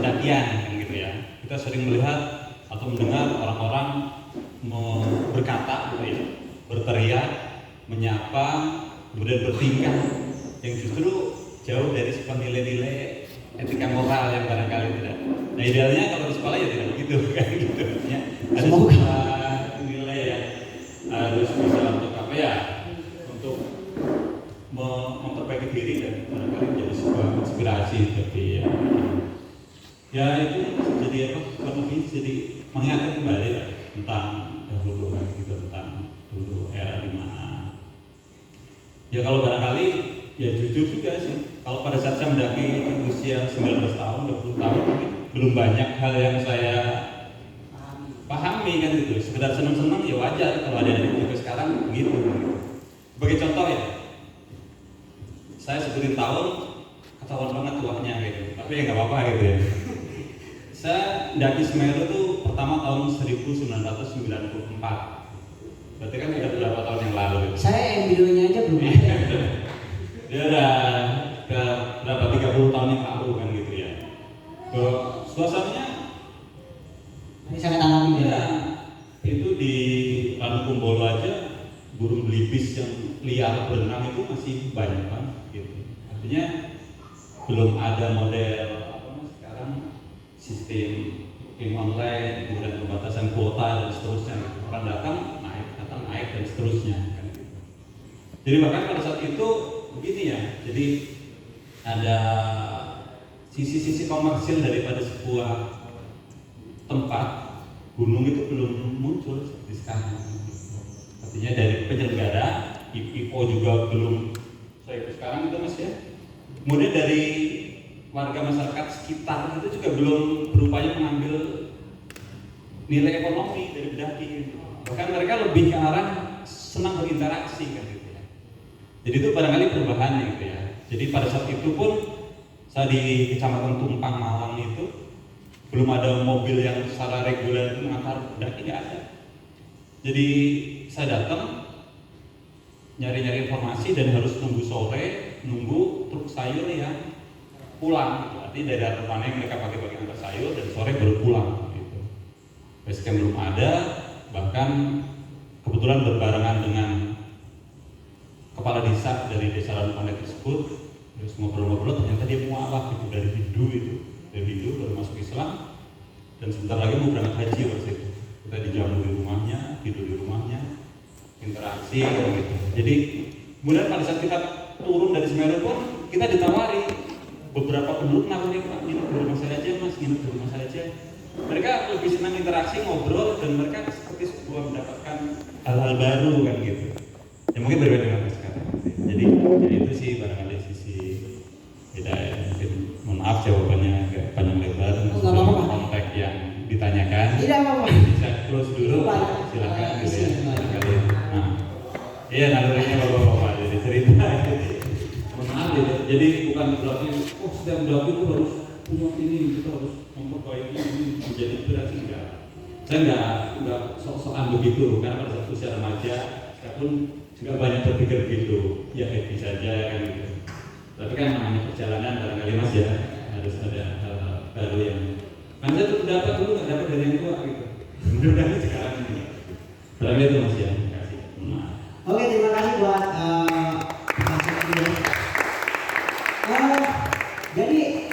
pendakian kan gitu ya. Kita sering melihat atau mendengar orang-orang berkata gitu ya, berteriak, menyapa, kemudian bertingkah yang justru jauh dari sebuah nilai-nilai etika moral yang barangkali tidak. Nah idealnya kalau di sekolah ya tidak begitu kan gitu ya. Ada sebuah nilai yang harus bisa untuk apa ya, untuk memperbaiki diri dan barangkali menjadi sebuah inspirasi bagi ya itu jadi apa, kurang lebih jadi mengingatkan kembali lah tentang dahulu kan gitu, tentang dulu era di mana ya kalau barangkali ya jujur juga sih kalau pada saat saya mendaki usia 19 tahun, 20 tahun belum banyak hal yang saya pahami kan gitu, sekedar senang-senang ya wajar kalau ada yang juga sekarang begitu. Sebagai contoh ya, saya sebutin tahun ketahuan banget tuanya gitu, tapi ya nggak apa-apa gitu ya. Saya mendaki Semeru itu pertama tahun 1994. Berarti kan udah berapa tahun yang lalu gitu. Saya embryonya aja belum ada. Dia udah ke berapa 30 tahun yang lalu kan gitu ya. Suasananya ini sangat alami ya. Itu di Ranukumbolo aja burung belibis yang liar berenang itu masih banyak kan gitu. Artinya belum ada model apa sekarang sistem booking online, kemudian pembatasan kuota dan seterusnya. Orang datang naik dan seterusnya kan. Jadi bahkan pada saat itu begini ya. Jadi ada sisi-sisi komersil daripada sebuah tempat gunung itu belum muncul seperti sekarang. Artinya dari penyelenggara, IPO juga belum seperti sekarang itu mas ya. Kemudian dari warga masyarakat sekitar itu juga belum berupaya mengambil nilai ekonomi dari pendaki. Bahkan mereka lebih ke arah senang berinteraksi kan gitu ya. Jadi itu barangkali perubahan gitu ya. Jadi pada saat itu pun saya di Kecamatan Tumpang Malang itu belum ada mobil yang secara reguler mengantar pendaki, nggak ada. Jadi saya datang nyari-nyari informasi dan harus nunggu sore, nunggu truk sayur yang pulang gitu. Artinya dari Artepane mereka pakai bagi antar sayur dan sore baru pulang gitu. Basecamp belum ada, bahkan kebetulan berbarengan dengan kepala desa dari desa Ranupane tersebut, terus ngobrol-ngobrol ternyata dia mualaf gitu dari Hindu baru masuk Islam dan sebentar lagi mau berangkat haji waktu itu. Kita dijamu di rumahnya, tidur di rumahnya, interaksi gitu. Jadi kemudian pada saat kita turun dari Semeru pun kita ditawari beberapa penduduk nawarin Pak, nginep di rumah saya aja mas, nginep di rumah saya aja. Mereka lebih senang interaksi, ngobrol dan mereka seperti sebuah mendapatkan hal-hal baru kan gitu. Ya mungkin berbeda dengan sekarang. Jadi itu sih barangkali sisi beda ya. Mungkin mohon maaf jawabannya agak panjang lebar sesuai konteks yang ditanyakan. Tidak apa-apa. Bisa close dulu, silakan gitu ya. Barangkali. Nah, iya nalurinya bapak-bapak jadi cerita. Mohon maaf gitu. Jadi bukan berarti setiap mendaki itu harus punya ini, kita harus memperbaiki ini menjadi inspirasi enggak. Saya enggak sok-sokan begitu karena pada saat usia remaja saya pun juga banyak berpikir begitu, ya happy saja kan gitu. Tapi kan namanya perjalanan barangkali mas ya harus ada hal-hal baru yang kan saya tuh dapat dulu nggak dapat dari yang tua gitu. Mudah-mudahan sekarang ini. Barangkali itu mas ya. Terima kasih. Oke, terima kasih buat jadi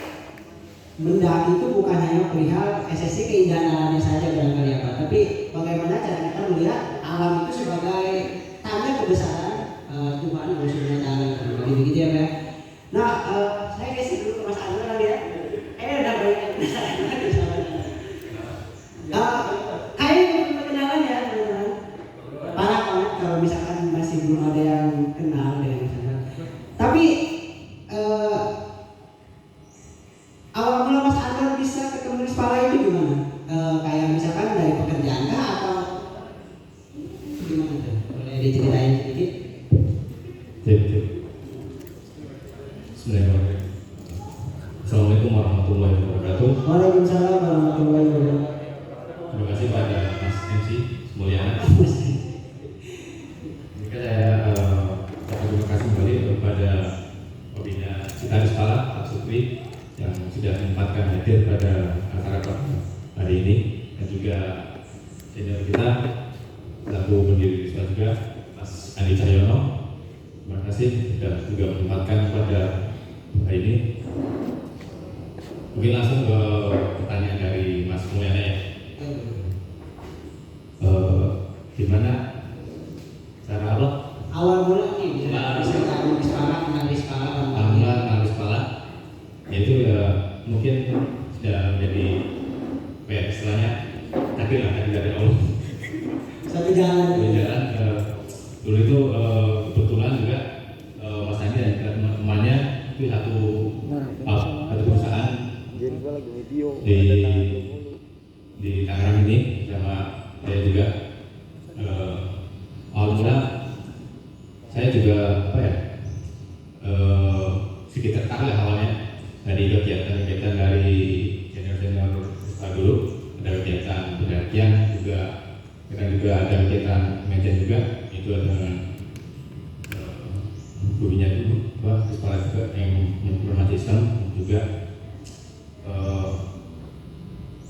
mendaki itu bukan hanya perihal esensi keindahan alamnya saja barangkali ya Pak, tapi bagaimana cara kita melihat alam itu sebagai tanda kebesaran Tuhan yang Subhanahu wa taala begitu ya Pak. Nah, saya kasih dulu ke Mas Anwar kali ya. Udah banyak penasaran lagi sama kayak perkenalan ya teman-teman. Parah banget kalau misalkan masih belum ada yang kenal dengan Mas Anwar. Tapi awal mula Mas Anwar bisa ketemu di Spala itu gimana? Kayak misalkan dari pekerjaan kah atau gimana tuh? Boleh diceritain sedikit? Bismillahirrahmanirrahim. Assalamualaikum warahmatullahi wabarakatuh. Waalaikumsalam warahmatullahi wabarakatuh. Terima kasih pada Mas MC Mulyana. Jika saya terima kasih kembali kepada Pembina Citaris Pala Pak Sukri yang sudah menyempatkan hadir pada hari ini, dan juga senior kita selaku pendiri Risma juga Mas Andi Cahyono. Terima kasih sudah juga menyempatkan pada hari ini. Mungkin langsung ke pertanyaan dari Mas Mulyana ya. Gimana cara apa? Awal mulanya bisa analis pala Analis pala, yaitu ya mungkin sudah menjadi istilahnya takdir dari Allah. satu jalan. Dulu itu kebetulan juga Mas Andi dan teman-temannya itu satu perusahaan di Tangerang ini sama saya juga. Awal mula saya juga sedikit tertarik awalnya dari kegiatan dari senior dulu, ada kegiatan pendakian juga, kita juga ada kegiatan manajemen juga, itu dengan gurunya itu kepala juga yang menyempurnakan sistem juga.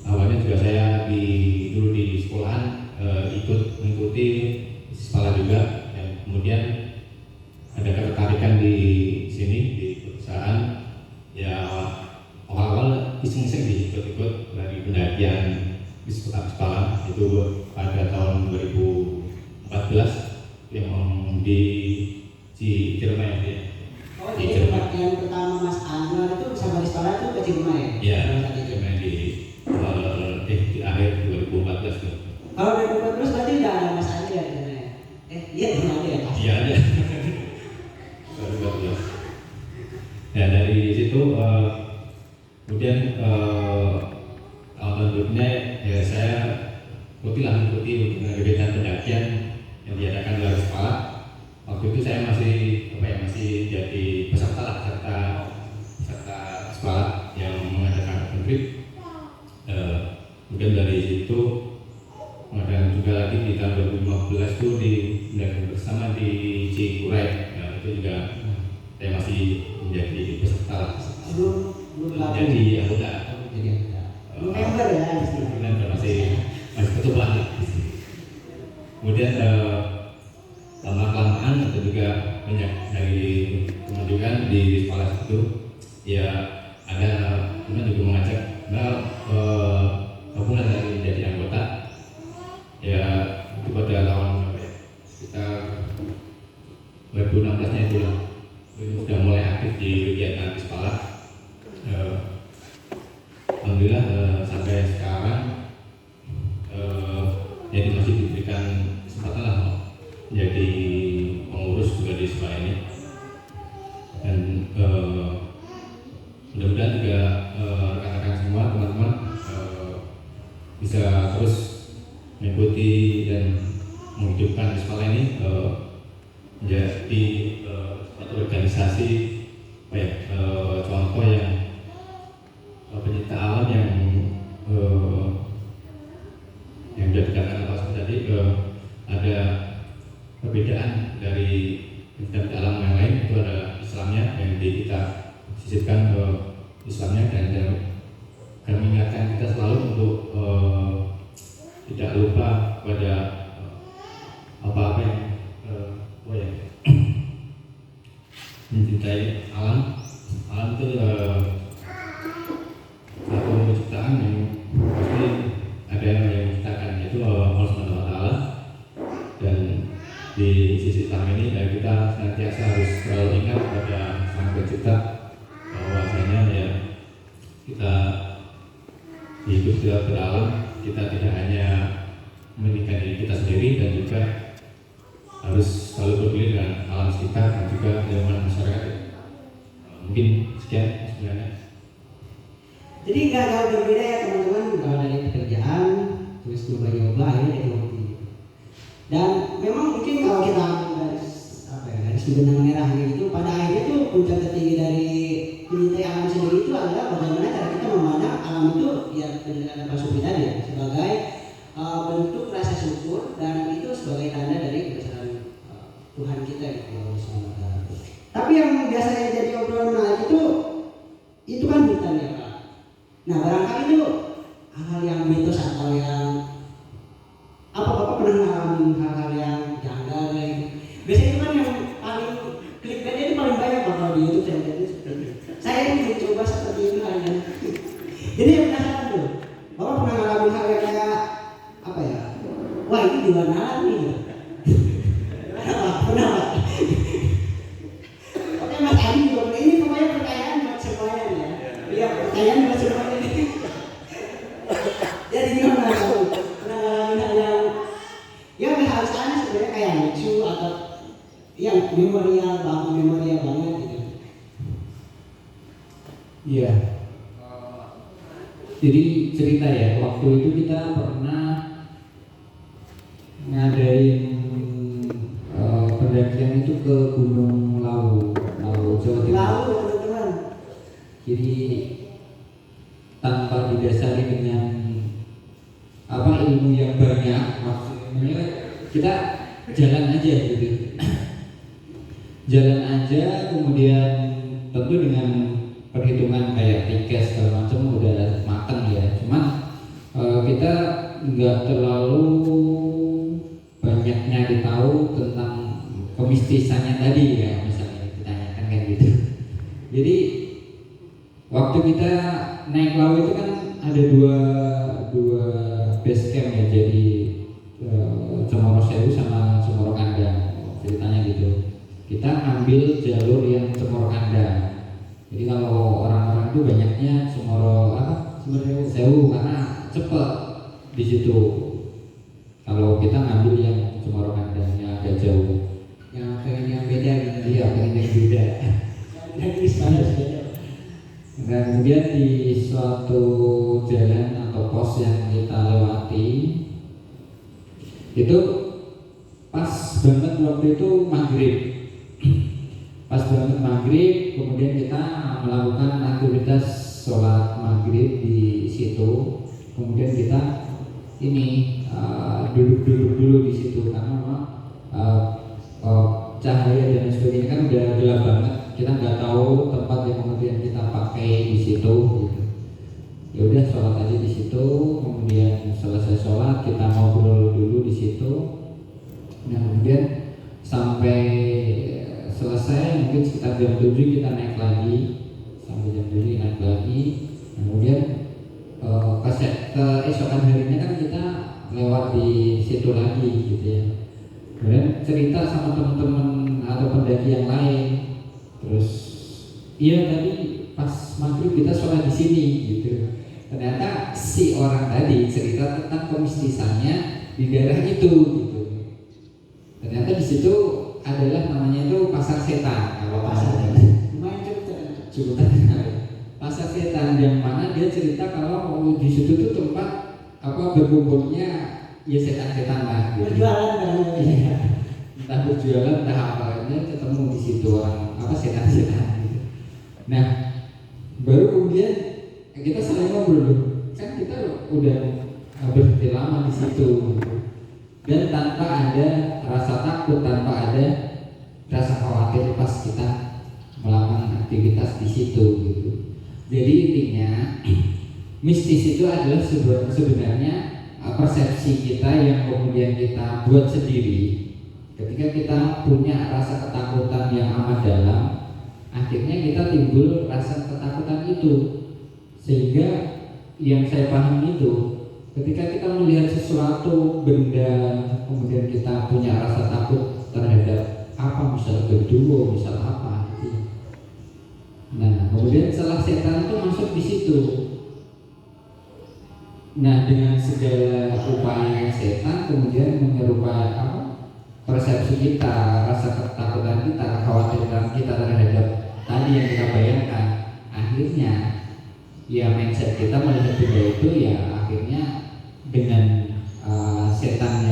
Awalnya juga saya dulu di sekolahan ikut mengikuti sekolah juga, dan kemudian ada ketertarikan di sini di perusahaan ya. Awal-awal iseng-iseng ikut dari pendakian di sekolah itu pada tahun 2014 yang di Ciremai ya. Oh, jadi yang pertama Mas Anwar itu bersama di sekolah itu ke Ciremai ya? Iya, Ciremai di akhir 2014 tuh. Kalau 2014 berarti udah ada Mas Andi ya di sana ya? Iya di sana ya? Iya ada. 2014. Ya dari situ kemudian tahun berikutnya ya saya mengikuti kegiatan pendakian yang diadakan oleh sekolah. Waktu itu saya masih jadi peserta sekolah yang mengadakan open trip. Kemudian dari situ kemudian juga lagi di tahun 2015 itu diadakan bersama di Cikuray. Ya, itu juga saya masih menjadi peserta. Belum Jadi anggota. Member ya istilahnya. Masih ketua. Kemudian lama-kelamaan atau juga banyak dari teman-teman di sekolah itu ya ada teman juga mengajak gabungan dari menjadi anggota ya. Itu pada tahun sekitar 2016 nya itu sudah mulai aktif di kegiatan di sekolah. Alhamdulillah sampai sekarang jadi masih diberikan kesempatan lah menjadi pengurus juga di sekolah ini, dan mudah-mudahan juga rekan-rekan semua teman-teman bisa terus mengikuti dan menghidupkan sekolah ini menjadi suatu organisasi contoh yang pencinta alam yang menjadikan apa tadi ada perbedaan dari pencinta alam yang lain. Itu ada Islamnya yang kita sisipkan Islamnya, dan kami mengingatkan kita selalu untuk tidak lupa pada apa-apa yang mencintai alam. Alam itu satu penciptaan yang pasti ada yang menciptakan, yaitu Allah Subhanahu wa Ta'ala. Dan di sisi Islam ini ya, kita senantiasa harus selalu ingat pada Sang Pencipta bahwasanya ya kita hidup di alam, kita tidak hanya memikirkan diri kita sendiri, dan juga harus selalu peduli dengan alam sekitar dan juga lingkungan masyarakat. Mungkin sekian sebenarnya. Jadi nggak jauh berbeda ya teman-teman, kalau dari pekerjaan terus nyoba-nyoba akhirnya jadi hobi. Dan memang mungkin kalau kita garis benang merahnya itu, pada akhirnya tuh puncak tertinggi dari mencintai alam sendiri itu adalah bagaimana cara kita memandang alam itu ya dengan Pak Supri tadi ya, sebagai bentuk rasa syukur, dan itu sebagai tanda dari kebesaran Tuhan kita gitu. Tapi yang biasanya jadi obrolan menarik itu kan hutan ya Pak. Nah barangkali itu hal-hal yang mitos atau yang apa Bapak pernah ngalamin hal-hal yang janggal kayak gitu? Biasanya itu kan yang paling clickbaitnya itu paling banyak Bapak di YouTube saya lihat itu seperti itu. Saya ini mencoba seperti itu halnya. Jadi yang penasaran tuh, Bapak pernah ngalamin hal yang kayak apa ya? Wah ini di luar nalar nih. Pernah Pak? Oke Mas Adi juga pernah. Ini pokoknya pertanyaan buat semuanya ya. Iya pertanyaan buat semuanya nih. Jadi gimana kamu? Pernah ngalamin hal yang hal sana sebenarnya kayak lucu atau yang memorial banget gitu. Iya. Jadi cerita ya, waktu itu kita pernah ngadain pendakian itu ke Gunung Lawu, Jawa Timur. Lalu teman-teman. Jadi tanpa didasari dengan ilmu yang banyak, maksudnya kita jalan aja gitu. Jalan aja, kemudian tentu dengan perhitungan kayak tiket segala macam udah mateng ya. Cuman kita nggak terlalu banyak nyari tahu tentang kemistisannya tadi ya, misalnya ditanyakan kayak gitu. Jadi waktu kita naik Lawu itu kan ada dua base camp ya, jadi Cemoro Sewu sama Cemoro Kandang ceritanya gitu. Kita ambil jalur yang Cemoro Kandang. Jadi kalau orang-orang itu banyaknya Cemoro Sewu karena cepet di situ. Kalau kita ngambil yang Cemoro Kandang yang agak jauh. Yang pengen yang beda gitu. Iya, pengen yang beda. Dan Ismail beda. Dan kemudian di suatu jalan atau pos yang kita lewati itu pas banget waktu itu maghrib. Pas banget maghrib, kemudian kita melakukan aktivitas sholat maghrib di situ. Kemudian kita duduk-duduk dulu di situ karena memang cahaya dan sebagainya kan udah gelap banget. Kita nggak tahu tempat yang kemudian kita pakai di situ. Gitu. Ya udah sholat aja di situ. Kemudian selesai sholat kita ngobrol dulu di situ. Nah kemudian sampai selesai mungkin sekitar jam 7 kita naik lagi, sampai jam 7 naik lagi. Kemudian keesokan harinya kan kita lewat di situ lagi gitu ya. Kemudian cerita sama teman-teman atau pendaki yang lain. Terus iya tadi pas maghrib kita sholat di sini gitu. Ternyata si orang tadi cerita tentang kemistisannya di daerah itu gitu. Ternyata di situ adalah namanya itu pasar setan. Kalau pasar Lumayan cukup terkenal. Pasar setan yang mana dia cerita kalau di situ tuh tempat berkumpulnya ya setan-setan lah. Gitu. berjualan kan. Iya. Entah berjualan entah apanya ketemu di situ orang setan-setan gitu. Nah baru kemudian kita saling ngobrol kan kita udah berhenti lama di situ gitu. Dan tanpa ada rasa takut, tanpa ada rasa khawatir pas kita melakukan aktivitas di situ gitu. Jadi intinya mistis itu adalah sebenarnya persepsi kita yang kemudian kita buat sendiri. Ketika kita punya rasa ketakutan yang amat dalam, akhirnya kita timbul rasa ketakutan itu. Sehingga yang saya pahami itu, ketika kita melihat sesuatu benda, kemudian kita punya rasa takut terhadap apa, misal genderuwo, misal apa gitu. Nah, kemudian setelah setan itu masuk di situ. Nah, dengan segala upaya setan kemudian menyerupai persepsi kita, rasa ketakutan kita, kekhawatiran kita terhadap tadi yang kita bayangkan. Akhirnya ya mindset kita melihat benda itu ya akhirnya dengan setan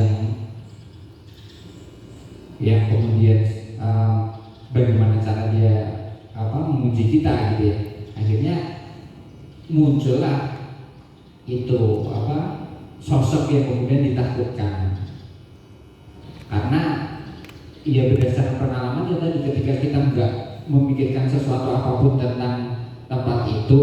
yang kemudian bagaimana cara dia menguji kita gitu ya. Akhirnya muncullah itu sosok yang kemudian ditakutkan. Karena ya berdasarkan pengalaman ya tadi ketika kita nggak memikirkan sesuatu apapun tentang tempat itu,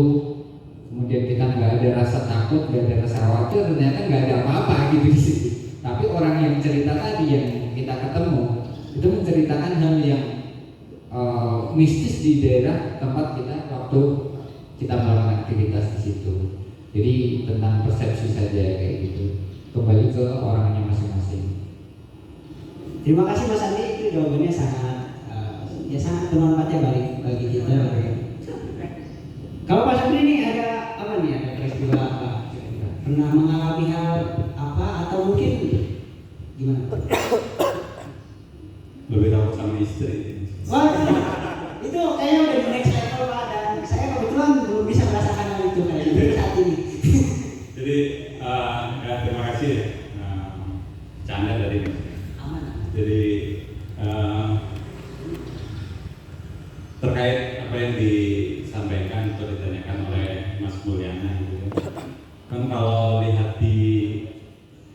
kemudian kita nggak ada rasa takut, nggak ada rasa khawatir, ternyata nggak ada apa-apa gitu di situ. Tapi orang yang cerita tadi yang kita ketemu itu menceritakan hal yang mistis di daerah tempat kita waktu kita melakukan aktivitas di situ. Jadi tentang persepsi saja kayak gitu. Kembali ke orangnya masing-masing. Terima kasih Mas Andi, itu jawabannya sangat sangat bermanfaat ya bagi kita. Kalau Pak Sabri ini ada apa nih? Ada peristiwa apa? Pernah mengalami hal apa atau mungkin gimana? Lebih takut sama istri. Wah, itu kayaknya udah di next level Pak, dan saya kebetulan belum bisa merasakan hal itu kayaknya saat ini. Jadi ya, terima kasih ya. Canda dari Mas. Aman. Jadi terkait apa yang disampaikan atau ditanyakan oleh Mas Mulyana gitu ya. Kan kalau lihat di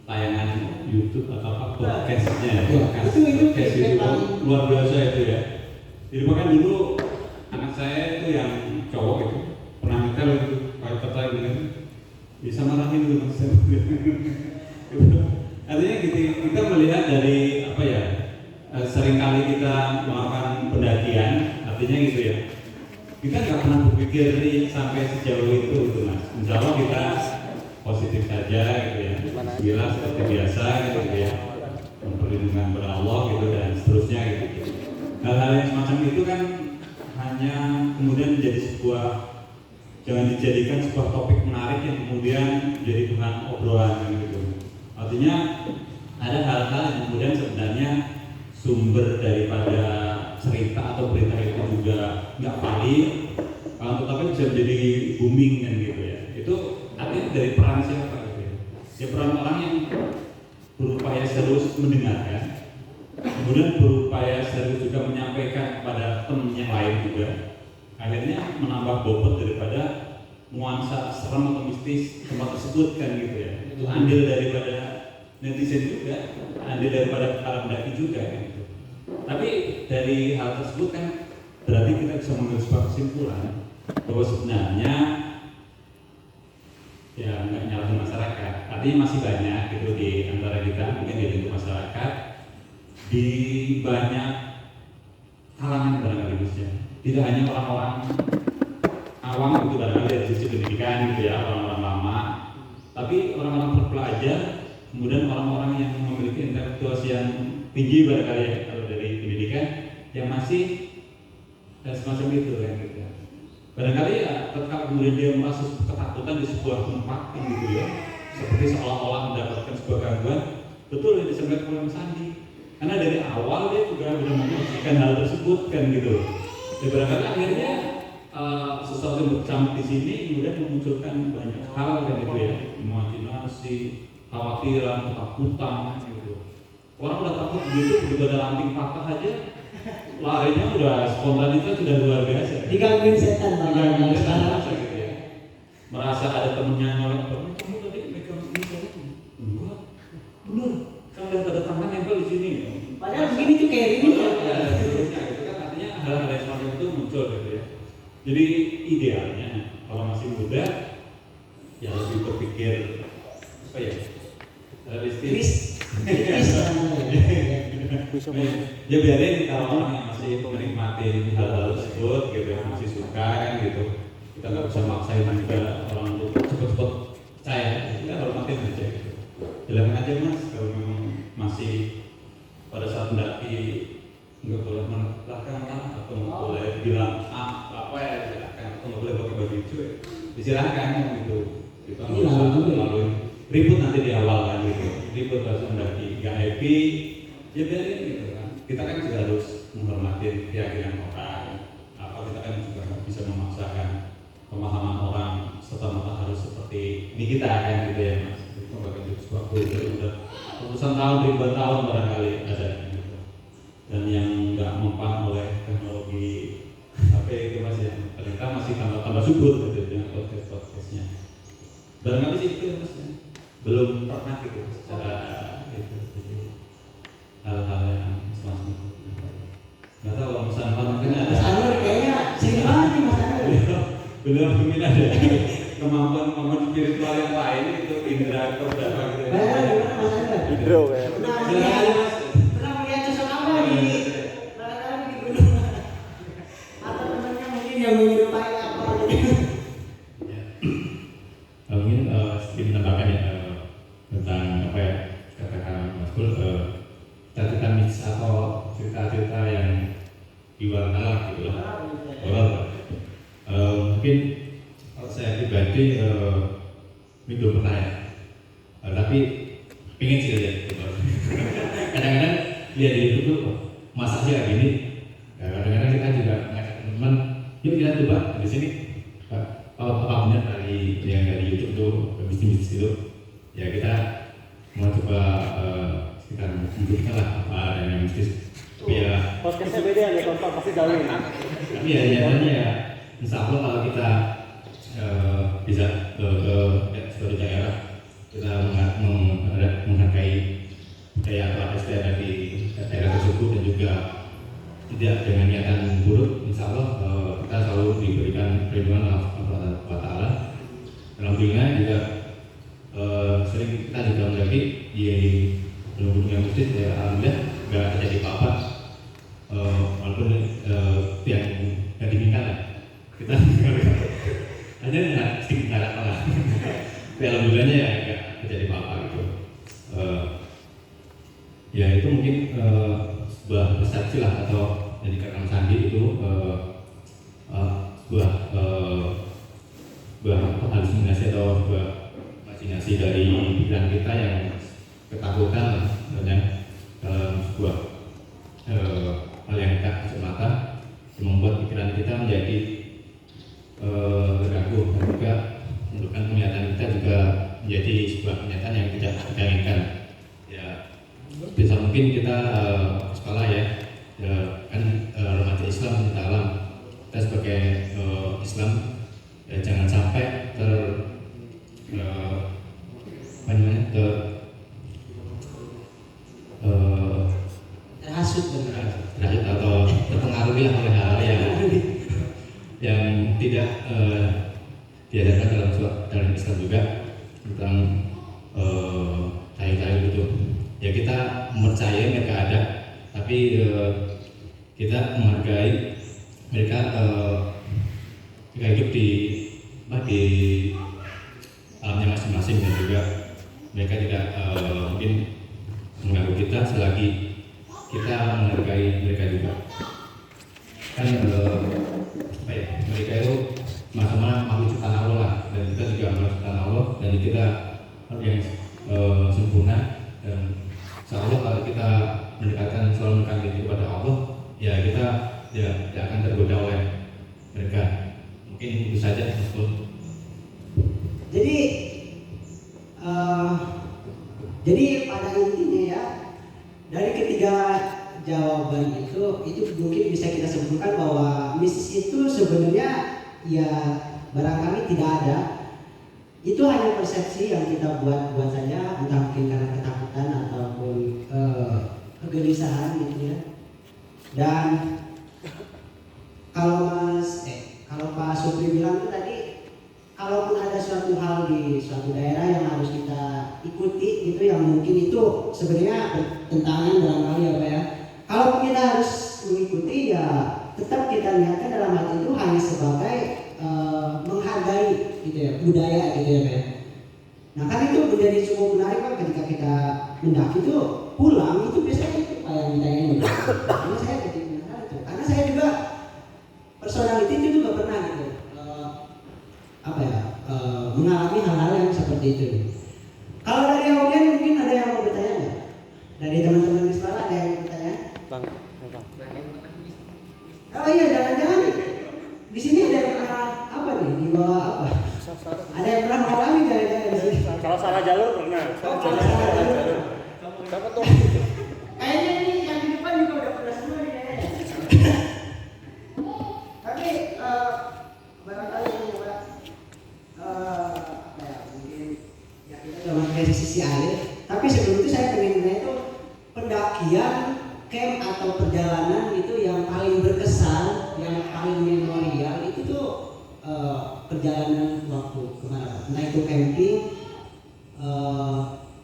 tayangan YouTube atau apa podcastnya, podcast itu luar biasa itu ya. Jadi bahkan dulu anak saya itu yang cowok itu pernah nyetel itu kalau tertarik dengan bisa marahin itu Mas. Artinya kita melihat dari apa ya, seringkali kita melakukan pendakian, artinya gitu ya, kita nggak pernah berpikir sampai sejauh itu gitu Mas. Insya Allah kita positif saja gitu ya, bila seperti biasa gitu ya, memperlindungan kepada Allah gitu dan seterusnya gitu. Hal-hal yang semacam itu kan hanya kemudian menjadi sebuah, jangan dijadikan sebuah topik menarik yang kemudian jadi bahan obrolan gitu. Artinya ada hal-hal yang kemudian sebenarnya sumber daripada cerita atau berita itu juga nggak valid, tetapi bisa menjadi booming kan gitu ya. Itu artinya dari peran siapa gitu ya? Ya peran orang yang berupaya serius mendengarkan, kemudian berupaya serius juga menyampaikan kepada teman yang lain juga. Akhirnya menambah bobot daripada nuansa serem atau mistis tempat tersebut kan gitu ya. Itu andil daripada netizen juga, andil daripada para pendaki juga kan gitu. Tapi dari hal tersebut kan berarti kita bisa mengambil sebuah kesimpulan bahwa sebenarnya ya nggak nyalahin masyarakat. Artinya masih banyak gitu di antara kita, mungkin di lingkup masyarakat, di banyak kalangan barangkali khususnya. Tidak hanya orang-orang awam itu barangkali dari sisi pendidikan gitu ya, orang-orang lama, tapi orang-orang terpelajar, kemudian orang-orang yang memiliki intelektualitas yang tinggi barangkali ya, kalau dari pendidikan yang masih semacam itu kan gitu ya. Barangkali ya ketika kemudian dia merasa ketakutan di sebuah tempat kan gitu ya, seperti seolah-olah mendapatkan sebuah gangguan, betul yang disampaikan oleh Mas Andi. Karena dari awal dia juga sudah memikirkan hal tersebut kan gitu. Dan barangkali akhirnya sesuatu yang berkecamuk di sini kemudian memunculkan banyak hal kan gitu ya, imajinasi, khawatiran, ketakutan gitu. Orang udah takut begitu ada ranting patah aja, larinya udah spontanitas sudah luar biasa. Digangguin setan Digangguin setan gitu ya. Merasa ada temennya nyolong, kamu tadi megang ini saya enggak, bener. Saya lihat ada tangan nempel di sini. Padahal begini tuh kayak ini ya. Seterusnya gitu kan, artinya hal-hal yang semacam itu muncul gitu ya. Jadi idealnya kalau masih muda ya lebih berpikir apa ya, realistis. Ya biarin kalau orang yang masih menikmati hal-hal tersebut gitu ya, masih suka kan gitu, kita nggak bisa maksain juga orang untuk cepet-cepet percaya, kita hormatin aja gitu. Silakan aja Mas, kalau memang masih pada saat mendaki nggak boleh belakang atau nggak boleh bilang apa ya, silakan, atau nggak boleh pakai baju hijau ya silakan gitu. Kita nggak usah terlalu ribut nanti di awal kan gitu, ribut langsung mendaki nggak happy ya biarin gitu kan. Kita kan juga harus menghormati keyakinan orang, apa kita kan juga bisa memaksakan pemahaman orang serta-merta harus seperti ini kita kan gitu ya Mas. Itu bagian dari sebuah kultur udah ratusan tahun, ribuan tahun barangkali ada gitu. Dan yang nggak mempan oleh teknologi HP itu Mas ya, ternyata masih tambah subur gitu dengan podcastnya. Barangkali sih itu Mas ya, belum pernah gitu secara itu. Hal-hal yang semacam itu. Nggak tahu kalau Mas Anwar mungkin ada. Mas Anwar kayaknya sering banget nih Mas Anwar. Beliau mungkin ada kemampuan spiritual yang lain itu indra keberapa gitu. Bayangkan gimana Mas Hendra? Bro kayak. Pernah melihat sosok apa di barangkali di gunung? Atau temannya mungkin yang menyerupai apa gitu? Ya. Mungkin sedikit menambahkan ya tentang apa ya katakan Mas Kul, cerita mis atau cerita-cerita yang di luar nalar gitu lah, horor. Mungkin kalau saya pribadi ini belum pernah ya, tapi pengen sih lihat gitu. Kadang-kadang lihat di YouTube tuh masa sih kayak gini. Kadang-kadang kita juga ngajak teman-teman, yuk kita coba di sini. Apa benar dari yang dari YouTube tuh bisnis itu, ya kita mau coba sekitar menunjukkan lah apa ada yang bisnis. Ya, Podcastnya beda yang ditonton pasti jauh. tapi ya nyatanya ya, insya Allah kalau kita bisa ke suatu daerah, kita menghargai budaya atau adat istiadat di daerah tersebut dan juga tidak dengan niatan buruk, insya Allah kita selalu diberikan perlindungan Allah Taala. Alhamdulillah juga sering kita juga mendaki di gunung yang masjid, ya alhamdulillah nggak terjadi apa-apa, walaupun yang diinginkan lah kita hanya sedikit nggak ada lah. Tapi alhamdulillahnya ya nggak terjadi apa-apa gitu. Ya itu mungkin sebuah persepsi lah atau jadi karena sandi itu sebuah halusinasi atau sebuah imajinasi dari pikiran kita yang ketakutan lah sebenarnya dalam sebuah hal yang tak kasat mata yang membuat pikiran kita menjadi terganggu dan juga menunjukkan penglihatan kita juga menjadi sebuah kenyataan yang tidak kita inginkan. Ya, bisa mungkin kita sekolah ya kan remaja Islam di dalam kita sebagai Islam ya, jangan sampai Terhasut atau terpengaruhi oleh hal-hal yang tidak diajarkan dalam Islam juga tentang sayur-sayur itu. Ya kita percaya mereka ada, tapi kita menghargai mereka hidup di alamnya masing-masing dan juga mereka tidak mungkin mengganggu kita selagi kita menghargai mereka juga. Kan mereka itu sama-sama makhluk ciptaan Allah lah, dan kita juga makhluk ciptaan Allah, dan kita yang sempurna, dan insya Allah kalau kita selalu mendekatkan diri kepada Allah, ya kita tidak akan tergoda oleh mereka. Mungkin itu saja. Jadi pada intinya ya, dari ketiga jawaban itu mungkin bisa kita simpulkan bahwa mistis itu sebenarnya ya barangkali tidak ada. Itu hanya persepsi yang kita buat saja, entah mungkin karena ketakutan ataupun kegelisahan gitu ya. Dan kalau Pak Supri bilang itu tadi, kalaupun ada suatu hal di suatu daerah yang harus kita ikuti gitu, yang mungkin itu sebenarnya bertentangan barangkali apa ya, kalau kita harus mengikuti ya tetap kita niatkan dalam hati itu hanya sebagai menghargai gitu ya, budaya gitu ya Pak. Nah kan itu menjadi cukup menarik Pak, ketika kita mendaki itu pulang itu biasanya itu Pak yang ditanyain gitu. Karena saya jadi penasaran itu, karena saya juga personality itu juga pernah gitu mengalami hal-hal yang seperti itu. Kalau dari audiens mungkin ada yang mau bertanya nggak? Dari teman-teman di sekolah ada yang mau bertanya? Bang. Oh iya, jangan-jangan di sini ada yang pernah apa nih, di bawah apa? Ada yang pernah mengalami jangan-jangan di sini? Kalau salah jalur pernah. Siapa tuh? Kayaknya ini yang di depan juga udah pernah semua nih kayaknya. Tapi barangkali ini juga mungkin ya kita udah pakai sisi air. Tapi sebelum itu saya pengen nanya itu pendakian, camp atau perjalanan itu yang paling berkesan, yang paling memorial itu tuh perjalanan waktu kemana Pak? Entah itu camping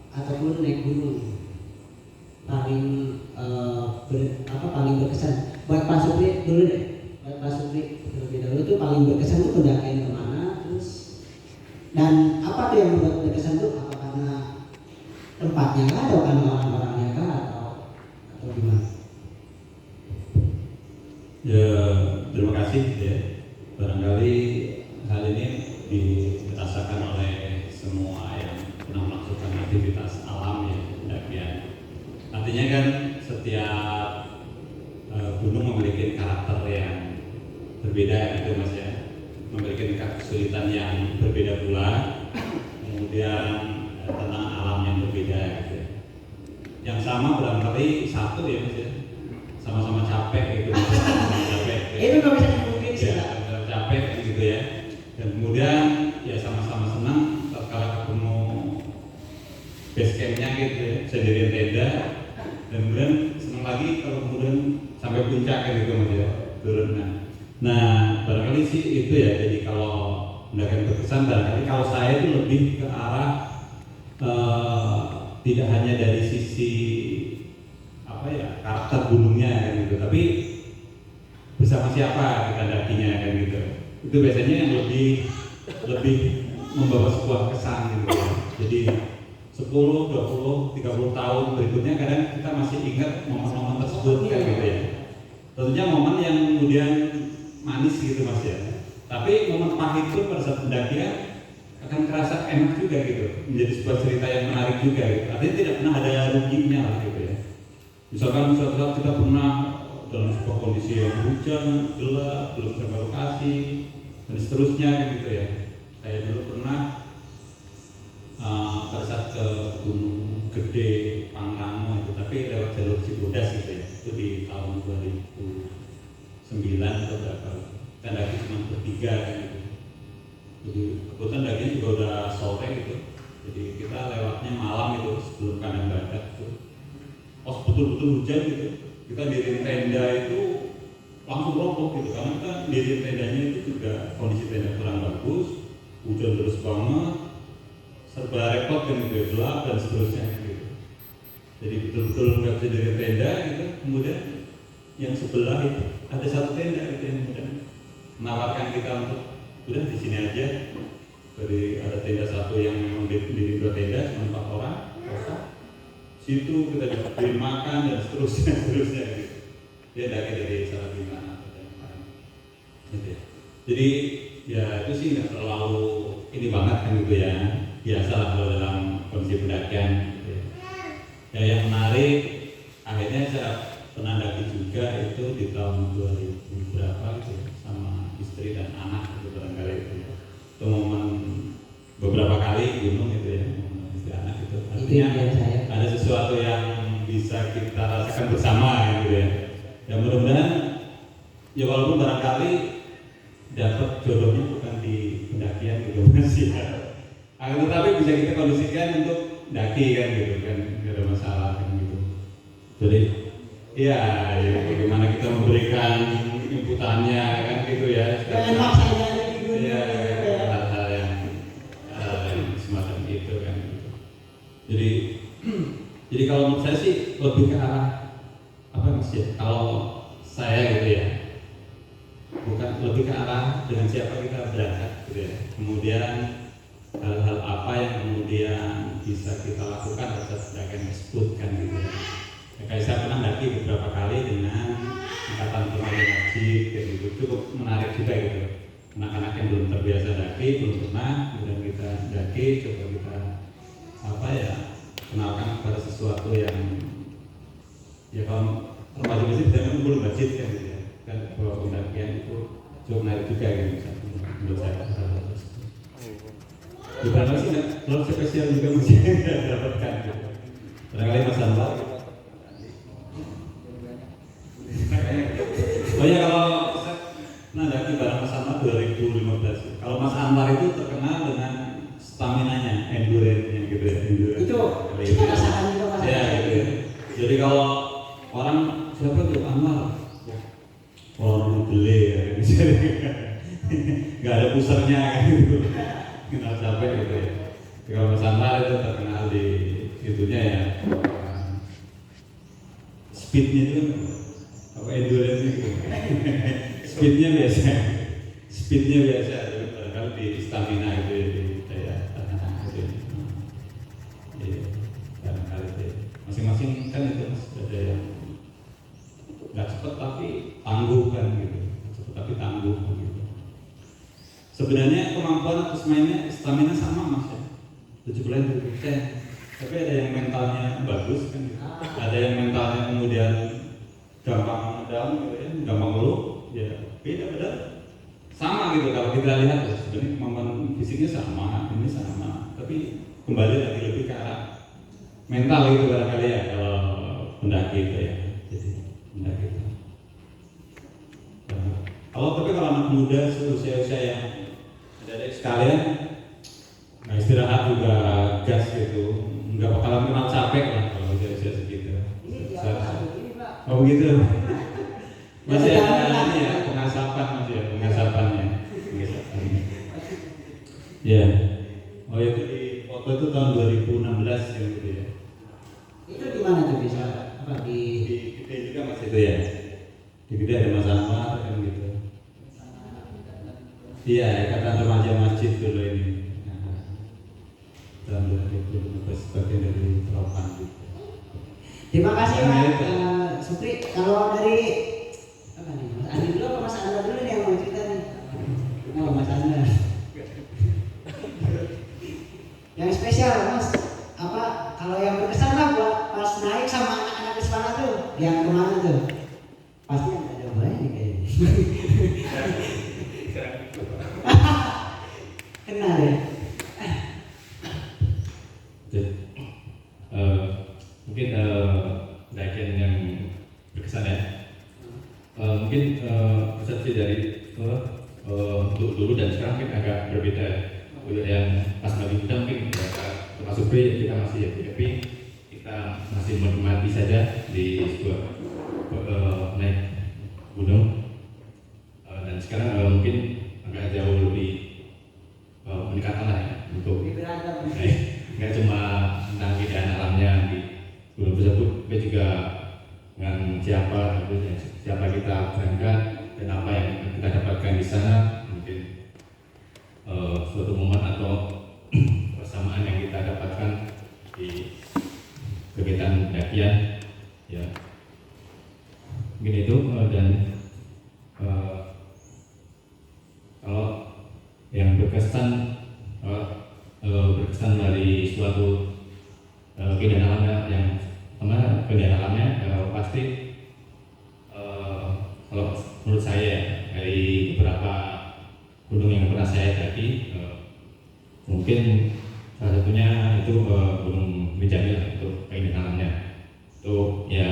ataupun naik gunung paling paling berkesan buat Pak Supri dulu deh, buat Pak Supri terlebih dahulu tuh paling berkesan tuh pendakian kemana, terus dan apa tuh yang membuat berkesan tuh, apa karena tempatnya kah atau karena orang-orangnya kah atau gimana? Ya, terima kasih ya. Barangkali hal ini dirasakan oleh semua yang pernah melakukan aktivitas alam ya, pendakian. Artinya kan setiap gunung memiliki karakter yang berbeda gitu Mas ya, memiliki kesulitan yang berbeda pula, kemudian tentang alam yang berbeda gitu. Yang sama barangkali satu ya Mas ya, sama-sama capek gitu, sama-sama capek. Itu nggak bisa dipungkiri sih Ya, Pak. capek gitu ya. Dan kemudian ya sama-sama senang tatkala ketemu base campnya gitu ya, sendirian tenda. Dan kemudian senang lagi kalau kemudian sampai puncak gitu Mas ya, turun. Nah, barangkali sih itu ya. Jadi kalau pendakian berkesan, barangkali kalau saya itu lebih ke arah tidak hanya dari sisi apa ya, karakter gunungnya kan gitu, tapi bersama siapa kita dakinya kan gitu. Itu biasanya yang lebih membawa sebuah kesan gitu ya. Jadi 10, 20, 30 tahun berikutnya kadang kita masih ingat momen-momen tersebut kan gitu ya. Tentunya momen yang kemudian manis gitu Mas ya. Tapi momen pahit pun pada saat pendakian akan terasa enak juga gitu. Menjadi sebuah cerita yang menarik juga gitu. Artinya tidak pernah ada ruginya lah gitu ya. Misalkan suatu saat kita pernah dalam sebuah kondisi yang hujan, gelap, belum sampai lokasi, dan seterusnya gitu ya. Saya dulu pernah pada saat ke Gunung Gede Pangrango itu, tapi lewat jalur Cibodas gitu ya. Itu di tahun 2009 atau berapa. Kita daki cuma bertiga kan gitu. Jadi kebetulan dakinya juga udah sore gitu. Jadi kita lewatnya malam itu sebelum kadang badak itu. Pas betul-betul hujan gitu, kita diriin tenda itu langsung roboh gitu, karena kita diriin tendanya itu juga kondisi tenda kurang bagus, hujan terus banget, serba repot kan gitu, gelap dan seterusnya gitu. Jadi betul-betul nggak bisa diriin tenda gitu. Kemudian yang sebelah itu ada satu tenda gitu yang kemudian menawarkan kita untuk udah di sini aja. Jadi ada tenda satu yang memang diri 2 tenda cuma 4 orang kosong. Situ kita bisa beli makan dan seterusnya gitu. Dia dari Salatiga gitu. Jadi ya itu sih nggak terlalu ini banget kan gitu ya. Biasalah kalau dalam kondisi pendakian gitu. Ya yang menarik akhirnya saya pernah daki juga itu di tahun 2000 berapa gitu sama istri dan anak gitu barangkali itu. Itu momen beberapa kali gunung gitu ya, istri anak itu. Artinya ada sesuatu yang bisa kita rasakan bersama gitu ya. Ya mudah-mudahan ya walaupun barangkali dapat jodohnya bukan di pendakian gitu Mas ya. Akan tetapi bisa kita kondisikan untuk daki kan gitu kan, nggak ada masalah kan gitu. Jadi ya bagaimana kita memberikan inputannya kan gitu ya. Jangan maksa jadi gunung. Iya, hal-hal yang semacam itu kan gitu. Jadi kalau menurut saya sih lebih ke arah apa Mas ya? Kalau saya gitu ya, bukan lebih ke arah dengan siapa kita berangkat gitu ya. Kemudian hal-hal apa yang kemudian bisa kita lakukan atas pendakian tersebut kan gitu ya. Kayak saya pernah daki beberapa kali dengan ikatan remaja masjid kayak gitu, cukup menarik juga gitu. Anak-anak yang belum terbiasa daki, belum pernah, kemudian kita daki, coba kita apa ya, kenalkan kepada sesuatu yang ya kalau remaja masjid kita belum masjid kan gitu ya. Kan bahwa pendakian itu cukup menarik juga gitu menurut saya. Di mana sih kalau spesial juga masih dapatkan gitu. Barangkali Mas Anwar. Oh ya kalau saya daki bareng Mas Anwar 2015. Kalau Mas Anwar itu terkenal dengan stamina-nya, endurance-nya gitu ya. Itu kita rasakan juga Mas. Ya gitu ya. Jadi kalau orang siapa tuh Anwar? Orang gele ya gitu. nggak ada pusernya kan gitu, kenal capek gitu ya. Kalau Mas Anwar itu terkenal di itunya ya, speednya itu apa endurance gitu, speednya biasa, tapi barangkali di stamina gitu ya, di daya tahan gitu. Iya, barangkali itu masing-masing kan itu mas ada yang nggak cepet tapi tangguh kan gitu, cepet tapi tangguh gitu. Sebenarnya kemampuan atas mainnya stamina sama mas ya, 70%. Tapi ada yang mentalnya bagus kan gitu. Ada yang mentalnya kemudian gampang down gitu ya, gampang ngeluh ya, beda sama gitu. Kalau kita lihat ya, sebenarnya kemampuan fisiknya sama, ini sama, tapi kembali lagi lebih ke arah mental gitu barangkali ya kalau pendaki itu ya. Jadi pendaki itu. Kalau anak muda usia-usia yang ada sekalian, nah istirahat juga gas gitu, nggak bakalan kenal capek lah kalau usia segitu. Oh begitu. Masih ada ini ya pengasapannya. Ya. Oh itu di foto itu tahun 2016 yang gitu ya. Itu di mana tuh bisa apa Di Gede juga masih itu ya. Di Gede ada Mas Anwar kan gitu. Iya, Ikatan Remaja Masjid dulu ini. Tahun 2015 bagian dari Teropan gitu. Terima kasih Pak Supri. Kalau dari apa nih, Mas Andi dulu apa Mas Anda dulu nih yang mau cerita nih? Oh Mas Anda. Yang spesial Mas, apa kalau yang berkesan lah buat pas naik sama anak-anak di sana tuh, yang kemana tuh? Pasti ada jawabannya nih kayaknya. Kenal ya? Mungkin bagian yang berkesan ya. Mungkin persepsi dari dulu dan sekarang mungkin agak berbeda. Yang pas lagi muda mungkin termasuk kita masih happy, kita masih menikmati saja di sebuah naik gunung. Dan sekarang mungkin agak jauh lebih peningkatan lah ya untuk nggak cuma tentang keindahan alamnya di gunung tersebut, tapi juga dengan siapa kita berangkat dan apa yang kita dapatkan di sana, mungkin suatu momen atau persamaan yang kita dapatkan di kegiatan pendakian ya, mungkin itu. Dan kalau yang berkesan dari suatu keindahan alamnya yang keindahan alamnya pasti kalau menurut saya dari beberapa gunung yang pernah saya daki, mungkin salah satunya itu Gunung Rinjani untuk keindahan alamnya. Itu ya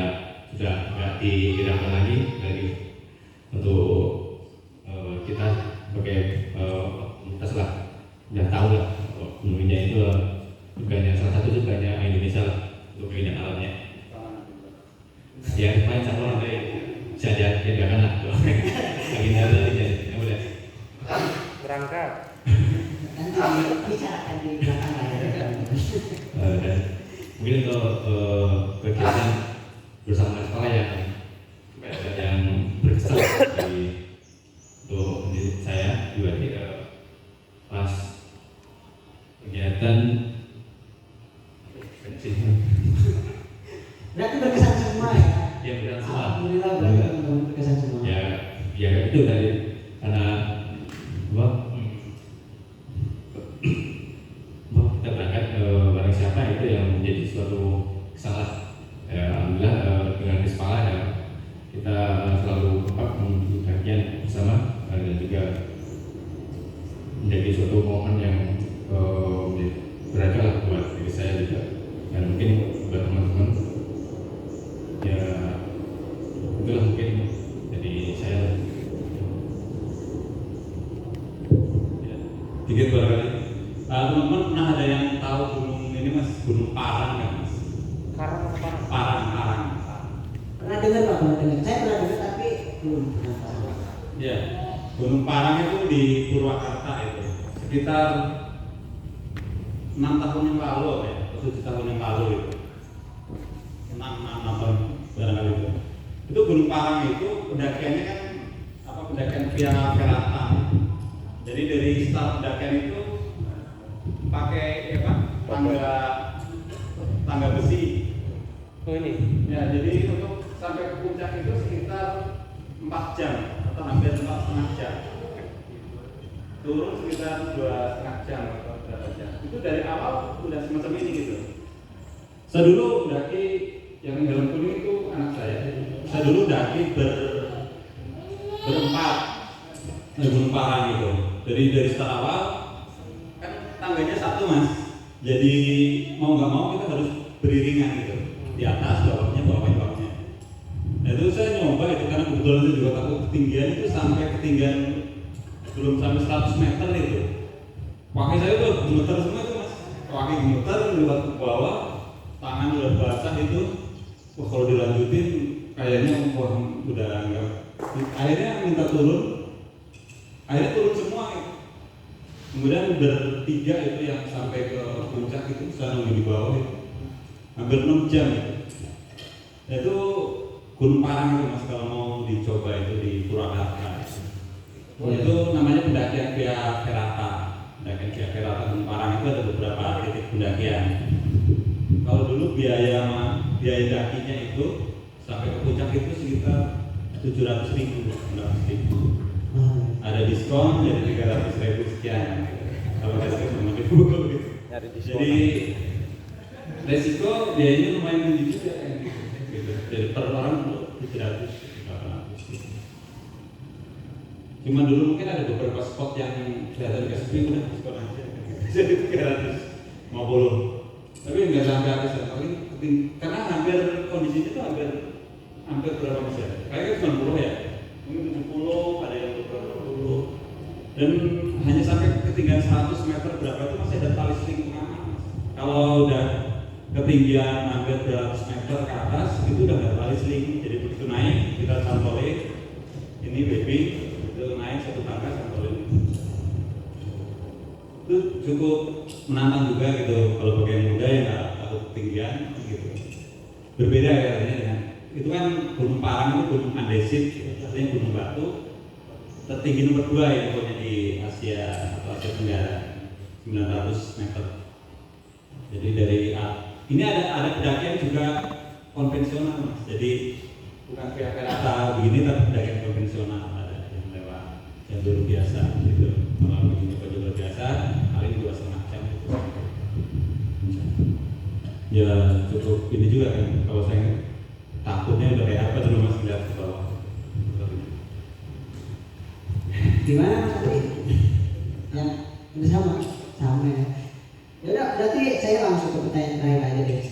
sudah nggak diragukan lagi dari untuk kita sebagai komunitas lah, sudah tahu lah Gunung Rinjani itu salah satu surganya Indonesia lah untuk keindahan alamnya. Ya paling sama nanti bisa diadakan lah lagi nanti ya udah berangkat. Nanti bicarakan di belakang layar. Dan mungkin untuk kegiatan bersama sekolah yang berkesan untuk saya juga pas kegiatan Berarti berkesan semua ya? yang berkesan semua. Alhamdulillah berarti berkesan semua. Ya itu dari karena kita berangkat bareng siapa itu yang menjadi suatu kesalahan. Alhamdulillah dengan kepala ya kita selalu kompak menuju bagian bersama dan juga menjadi suatu momen yang berharga lah buat diri saya juga dan mungkin buat teman-teman ya, itulah mungkin jadi saya dikit barangkali. Teman-teman pernah ada yang tahu gunung ini mas, Gunung Parang kan mas? Karang apa parang? Parang. Pernah dengar Pak? Pernah dengar. Saya pernah dengar tapi belum pernah tahu. Ya, Gunung Parang itu di Purwakarta itu sekitar 6 tahun yang lalu ya, atau 7 tahun yang lalu itu 6 tahun barangkali itu. Itu Gunung Parang itu pendakiannya kan pendakian via ferata. Jadi dari start pendakian itu pakai tangga besi. Oh ini. Ya, jadi untuk sampai ke puncak itu sekitar 4 jam atau hampir 4,5 jam. Turun sekitar 2,5 jam atau berapa jam. Itu dari awal udah semacam ini gitu. Saya dulu daki yang dalam kuning itu anak saya. Saya dulu daki berempat di Gunung Parang itu. Dari start awal kan tangganya satu mas. Jadi mau nggak mau kita harus beriringan gitu. Di atas bawahnya. Nah itu saya nyoba itu karena kebetulan saya juga takut ketinggian itu sampai ketinggian belum sampai 100 meter itu. Kaki saya udah gemeter semua itu mas. Kaki gemeter lewat ke bawah, tangan udah basah itu. Wah kalau dilanjutin kayaknya udah enggak. Akhirnya minta turun. Akhirnya turun semua gitu. Kemudian bertiga itu yang sampai ke puncak itu saya nunggu di bawah itu. Hampir 6 jam gitu. Itu Gunung Parang itu mas kalau mau dicoba itu di Purwakarta. Itu namanya pendakian via ferata. Pendakian via ferata Gunung Parang itu ada beberapa titik pendakian. Kalau dulu biaya dakinya itu sampai ke puncak itu sekitar 700.000. Ada diskon jadi 300.000 sekian. Kalau kita sama gitu. Jadi resiko biayanya lumayan tinggi juga kan gitu. Jadi per orang 700. Cuma dulu mungkin ada beberapa spot yang kelihatan dikasih free udah diskon aja jadi 350. Tapi nggak sampai habis paling karena hampir kondisinya itu hampir berapa mas ya? Kayaknya 90 ya, mungkin 70, ada yang beberapa 20 dan hanya sampai ketinggian 100 meter berapa itu masih ada tali seling pengaman mas. Kalau udah ketinggian hampir 200 meter ke atas itu udah nggak tali seling, jadi begitu naik kita cantolin ini baby itu naik satu tangga cantolin. Itu cukup menantang juga gitu kalau bagi yang muda yang nggak takut ketinggian gitu. Berbeda ya katanya dengan itu kan Gunung Parang itu gunung andesit, artinya gunung batu tertinggi nomor 2 ya pokoknya di Asia atau Asia Tenggara 900 meter. Jadi dari ini ada pendakian juga konvensional mas. Jadi bukan via ferata begini tapi pendakian konvensional ada yang lewat jalur biasa gitu. Kalau begini ke jalur biasa paling 2,5 jam itu. Ya cukup ini juga kan kalau saya takutnya udah kayak apa dulu mas lihat ke bawah. Gimana mas Adi? Ya, udah sama ya. Ya udah, berarti saya langsung ke pertanyaan terakhir aja deh.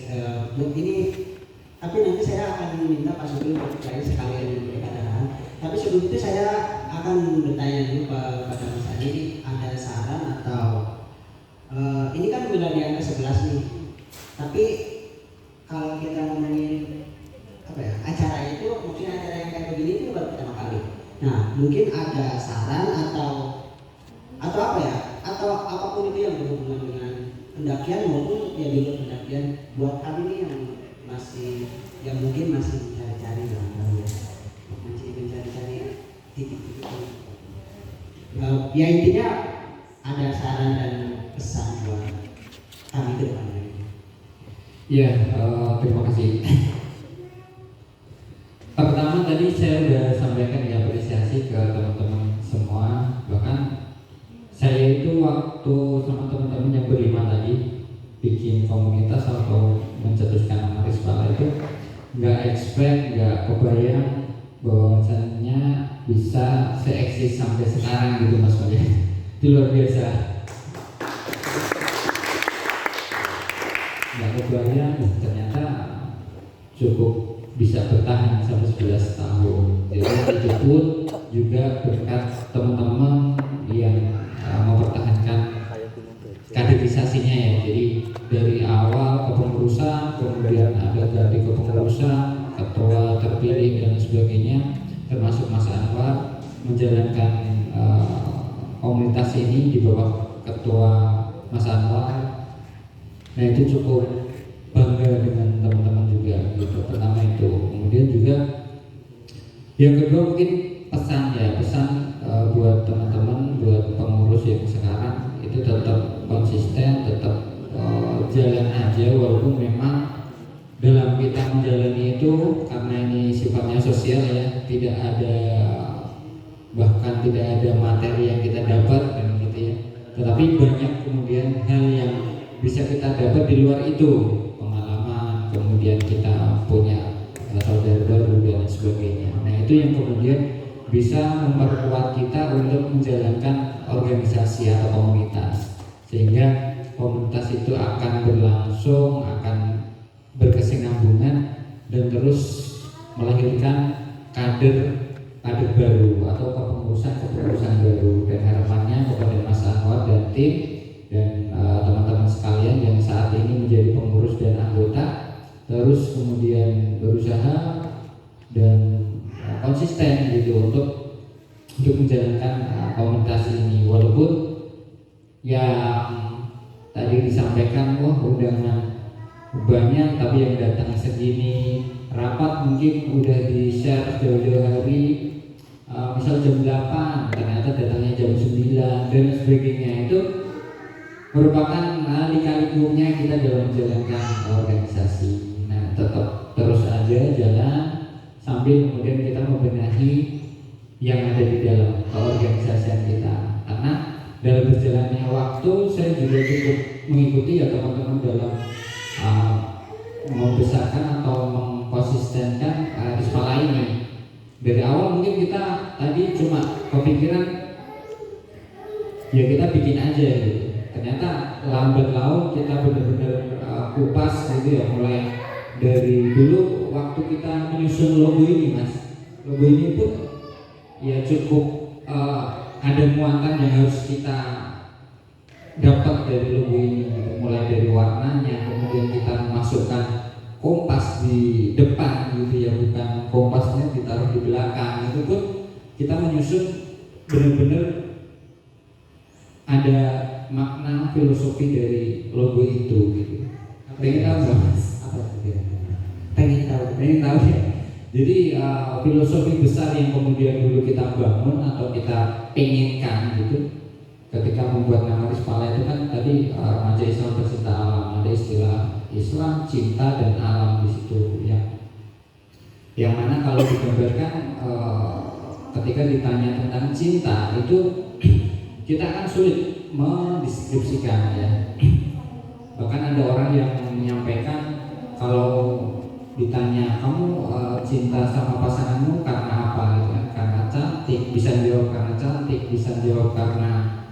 Ini, tapi nanti saya akan minta Pak Sugeng untuk terakhir sekalian memberikan arahan. Tapi sebelum itu saya akan bertanya dulu kepada Mas Adi, ada saran atau ini kan udah di angka 11 nih. Tapi kalau kita ngomongin apa ya, acara itu mungkin acara yang kayak begini itu baru pertama kali. Nah, mungkin ada saran atau apa ya? Atau apapun itu yang berhubungan dengan pendakian maupun ya di luar pendakian buat kami nih yang mungkin masih mencari-cari masih mencari-cari titik-titik. Ya intinya ada saran dan pesan buat kami ke depannya. Ya, terima kasih. Pertama tadi saya sudah sampaikan ya apresiasi ke teman-teman semua. Bahkan saya itu waktu sama teman-teman yang berlima tadi bikin komunitas atau mencetuskan nama Rispala itu nggak expect, nggak kebayang bahwasannya bisa se-eksis sampai sekarang gitu mas Pak. Itu luar biasa. Nggak kebayang ternyata cukup bisa bertahan sampai 11 tahun. Jadi itu pun juga berkat teman-teman yang mempertahankan kaderisasinya ya. Jadi dari awal kepengurusan, kemudian ada dari kepengurusan, ketua terpilih dan sebagainya, termasuk Mas Anwar menjalankan ini di bawah Ketua Mas Anwar. Nah itu cukup bangga dengan teman-teman juga gitu. Pertama itu, kemudian juga yang kedua mungkin pesan buat teman-teman, buat pengurus yang sekarang itu tetap konsisten, tetap jalan aja walaupun memang dalam kita menjalani itu karena ini sifatnya sosial ya, bahkan tidak ada materi yang kita dapat kan gitu ya. Tetapi banyak kemudian hal yang bisa kita dapat di luar itu, pengalaman, kemudian kita punya saudara baru dan sebagainya. Nah itu yang kemudian bisa memperkuat kita untuk menjalankan organisasi atau komunitas, sehingga komunitas itu akan berlangsung, akan berkesinambungan dan terus melahirkan kader baru atau kepengurusan baru. Dan harapannya kepada Mas Anwar dan tim dan teman-teman sekalian yang saat ini menjadi pengurus dan anggota terus kemudian berusaha dan konsisten gitu untuk menjalankan komunitas ini, walaupun yang tadi disampaikan undangan banyak tapi yang datang segini, rapat mungkin udah di share jauh-jauh hari, misal jam 8 ternyata datangnya jam 9 dan sebagainya. Itu merupakan lika-likunya kita dalam menjalankan organisasi. Nah tetap terus aja jalan sambil kemudian kita membenahi yang ada di dalam keorganisasian kita, karena dalam berjalannya waktu saya juga cukup mengikuti ya teman-teman dalam membesarkan atau mengkonsistenkan Hispala ini. Dari awal mungkin kita tadi cuma kepikiran ya kita bikin aja gitu. Ternyata lambat laun kita benar-benar kupas gitu ya, mulai dari dulu waktu kita menyusun logo ini Mas. Logo ini pun ya cukup ada muatan yang harus kita dapat dari logo ini gitu. Mulai dari warnanya, kemudian kita memasukkan kompas di depan gitu ya, bukan kompasnya ditaruh di belakang. Itu pun kita menyusun benar-benar ada makna filosofi dari logo itu gitu. Pengen tahu nggak Mas? Apa itu? Pengen tahu ya. Jadi filosofi besar yang kemudian dulu kita bangun atau kita pengenkan gitu ketika membuat nama Hispala itu kan tadi remaja Islam bercinta alam, ada istilah Islam, cinta dan alam di situ ya. Yang mana kalau digambarkan ketika ditanya tentang cinta itu kita akan sulit mendeskripsikan ya. Bahkan ada orang yang menyampaikan kalau ditanya kamu cinta sama pasanganmu karena apa gitu kan? Karena cantik, bisa jawab karena cantik, bisa jawab karena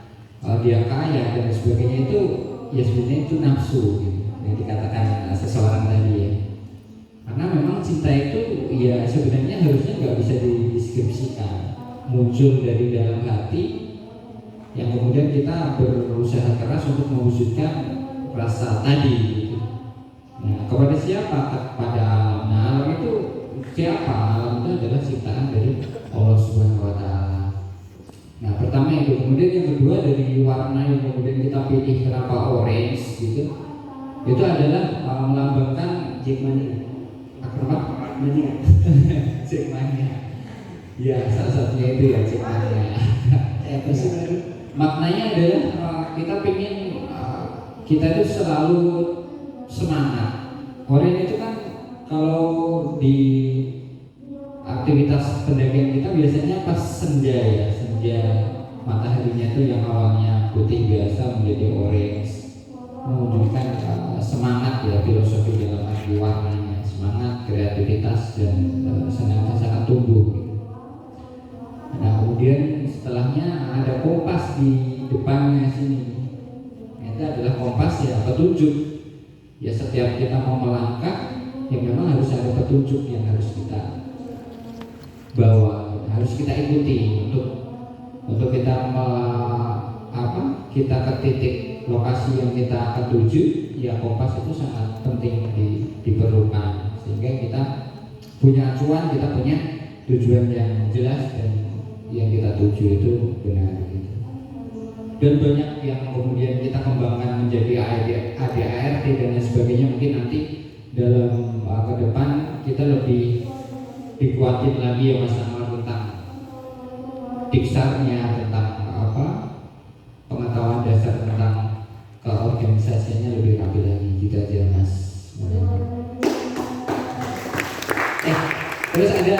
dia kaya dan sebagainya. Itu ya sebenarnya itu nafsu gitu, yang dikatakan seseorang tadi ya. Karena memang cinta itu ya sebenarnya harusnya nggak bisa dideskripsikan, muncul dari dalam hati yang kemudian kita berusaha keras untuk mewujudkan rasa tadi gitu. Nah, kepada siapa? Kepada alam. Nah, alam itu siapa? Alam itu adalah ciptaan dari Allah Subhanahu wa Ta'ala. Nah, pertama itu. Kemudian yang kedua, dari warna yang kemudian kita pilih kenapa orange gitu, itu adalah melambangkan Jackmania. Apa? Mania. Jackmania. Ya, salah satunya itu ya Jackmania. Maknanya adalah kita pengen kita itu selalu semangat. Orange itu kan kalau di aktivitas pendakian kita biasanya pas senja ya, senja mataharinya itu yang awalnya putih biasa menjadi orange, menunjukkan semangat ya, filosofi dalam arti warnanya, semangat, kreativitas dan senantiasa tumbuh gitu. Nah kemudian setelahnya ada kompas di depannya sini. Itu adalah kompas ya, petunjuk. Ya setiap kita mau melangkah, ya memang harus ada petunjuk yang harus kita bawa, harus kita ikuti untuk kita kita ke titik lokasi yang kita akan tuju. Ya kompas itu sangat penting diperlukan sehingga kita punya acuan, kita punya tujuan yang jelas dan yang kita tuju itu benar gitu. dan banyak yang kemudian kita kembangkan menjadi ADART dan lain sebagainya. Mungkin nanti dalam ke depan kita lebih dikuatin lagi ya Mas Anwar tentang diksarnya, tentang pengetahuan dasar tentang keorganisasiannya lebih rapi lagi. Gitu aja Mas. Terus ada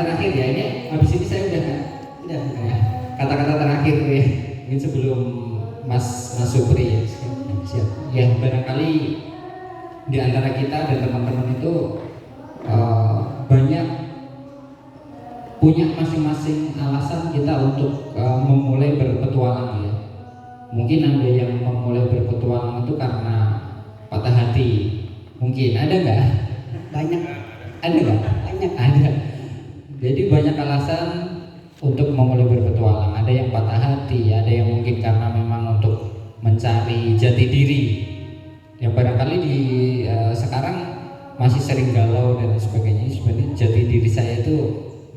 terakhir ya, ini habis ini saya udah ya, kata-kata terakhir ya, mungkin sebelum Mas Supri ya. Siap. Ya barangkali di antara kita dan teman-teman itu banyak punya masing-masing alasan kita untuk memulai berpetualang ya. Mungkin ada yang memulai berpetualang itu karena patah hati. Mungkin ada nggak? Banyak. Ada nggak? Banyak. Ada. Jadi banyak alasan untuk memulai berpetualang. Ada yang patah hati, ada yang mungkin karena memang untuk mencari jati diri. Yang barangkali di sekarang masih sering galau dan sebagainya. Sebenarnya jati diri saya itu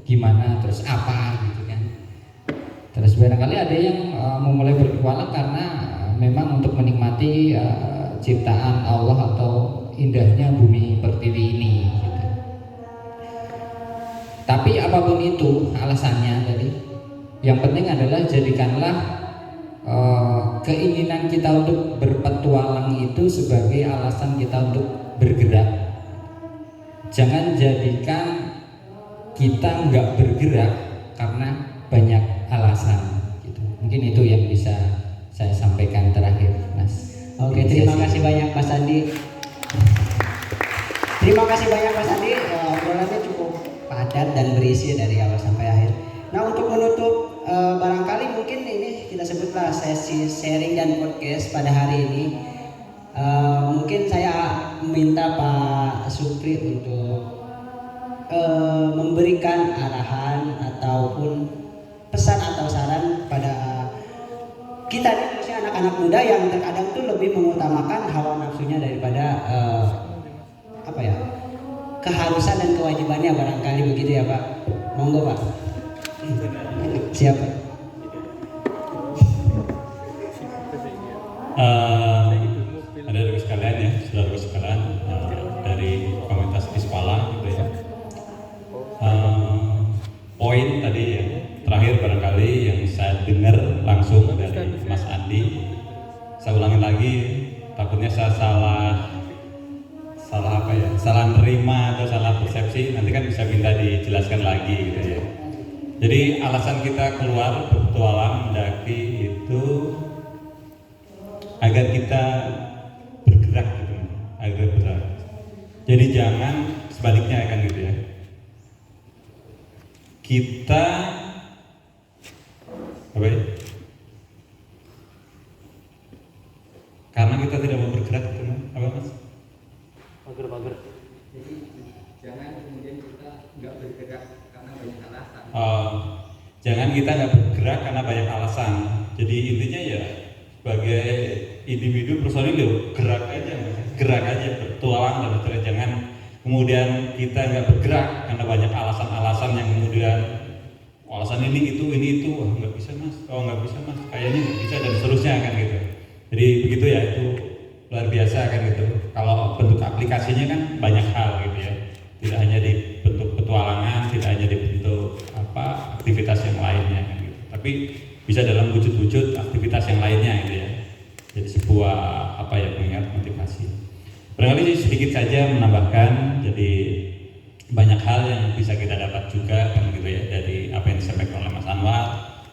gimana, terus apa gitu kan. Terus barangkali ada yang memulai berpetualang karena memang untuk menikmati ciptaan Allah atau indahnya bumi pertiwi ini gitu. Tapi apapun itu alasannya tadi, yang penting adalah jadikanlah keinginan kita untuk berpetualang itu sebagai alasan kita untuk bergerak. Jangan jadikan kita nggak bergerak karena banyak alasan gitu. Mungkin itu yang bisa saya sampaikan terakhir Mas. Oke, terima kasih banyak Mas Andi. Terima kasih banyak Mas Andi, obrolannya cukup padat dan berisi dari awal sampai akhir. Nah, untuk menutup barangkali mungkin ini kita sebutlah sesi sharing dan podcast pada hari ini. Mungkin saya minta Pak Supri untuk memberikan arahan ataupun pesan atau saran pada kita nih, khususnya anak-anak muda yang terkadang tuh lebih mengutamakan hawa nafsunya daripada keharusan dan kewajibannya, barangkali begitu ya Pak. Monggo Pak. Siap. Ada rekan sekalian ya, saudara sekalian dari komunitas Ispala gitu ya. Poin tadi ya terakhir barangkali yang saya dengar langsung dari Mas Andi, saya ulangi lagi, takutnya saya salah nerima atau salah persepsi, nanti kan bisa minta dijelaskan lagi gitu ya. Jadi alasan kita keluar berpetualang mendaki itu agar kita bergerak gitu, agar bergerak. Jadi jangan sebaliknya kan gitu ya. Kita karena kita tidak mau bergerak gitu, apa Mas? Mager. Jadi jangan kemudian kita nggak bergerak karena banyak alasan. Jangan kita nggak bergerak karena banyak alasan. Jadi intinya ya sebagai individu personil gerak aja bertualang dan terus jangan kemudian kita nggak bergerak karena banyak alasan-alasan yang kemudian alasan ini itu nggak bisa mas, nggak bisa mas, kayaknya nggak bisa dan seterusnya kan gitu. Jadi begitu ya, itu luar biasa kan gitu. Kalau bentuk aplikasinya kan banyak hal gitu ya, tidak hanya di bentuk petualangan, tidak hanya di bentuk aktivitas yang lainnya kan gitu. Tapi bisa dalam wujud-wujud aktivitas yang lainnya gitu ya. Jadi sebuah pengingat motivasi. Barangkali sedikit saja menambahkan, jadi banyak hal yang bisa kita dapat juga kan gitu ya dari apa yang disampaikan oleh Mas Anwar,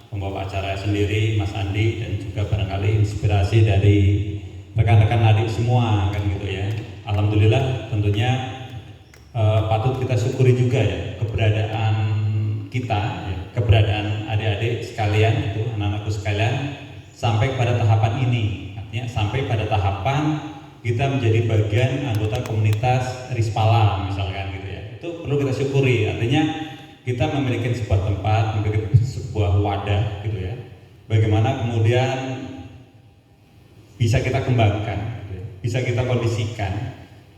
pembawa acara sendiri, Mas Andi, dan juga barangkali inspirasi dari rekan-rekan adik semua kan gitu ya. Alhamdulillah tentunya patut kita syukuri juga ya keberadaan kita, ya, keberadaan adik-adik sekalian itu, anak-anakku sekalian sampai pada tahapan ini, artinya sampai pada tahapan kita menjadi bagian anggota komunitas Rispala misalkan gitu ya. Itu perlu kita syukuri, artinya kita memiliki sebuah tempat, memiliki sebuah wadah gitu ya. Bagaimana kemudian bisa kita kembangkan, gitu ya, bisa kita kondisikan,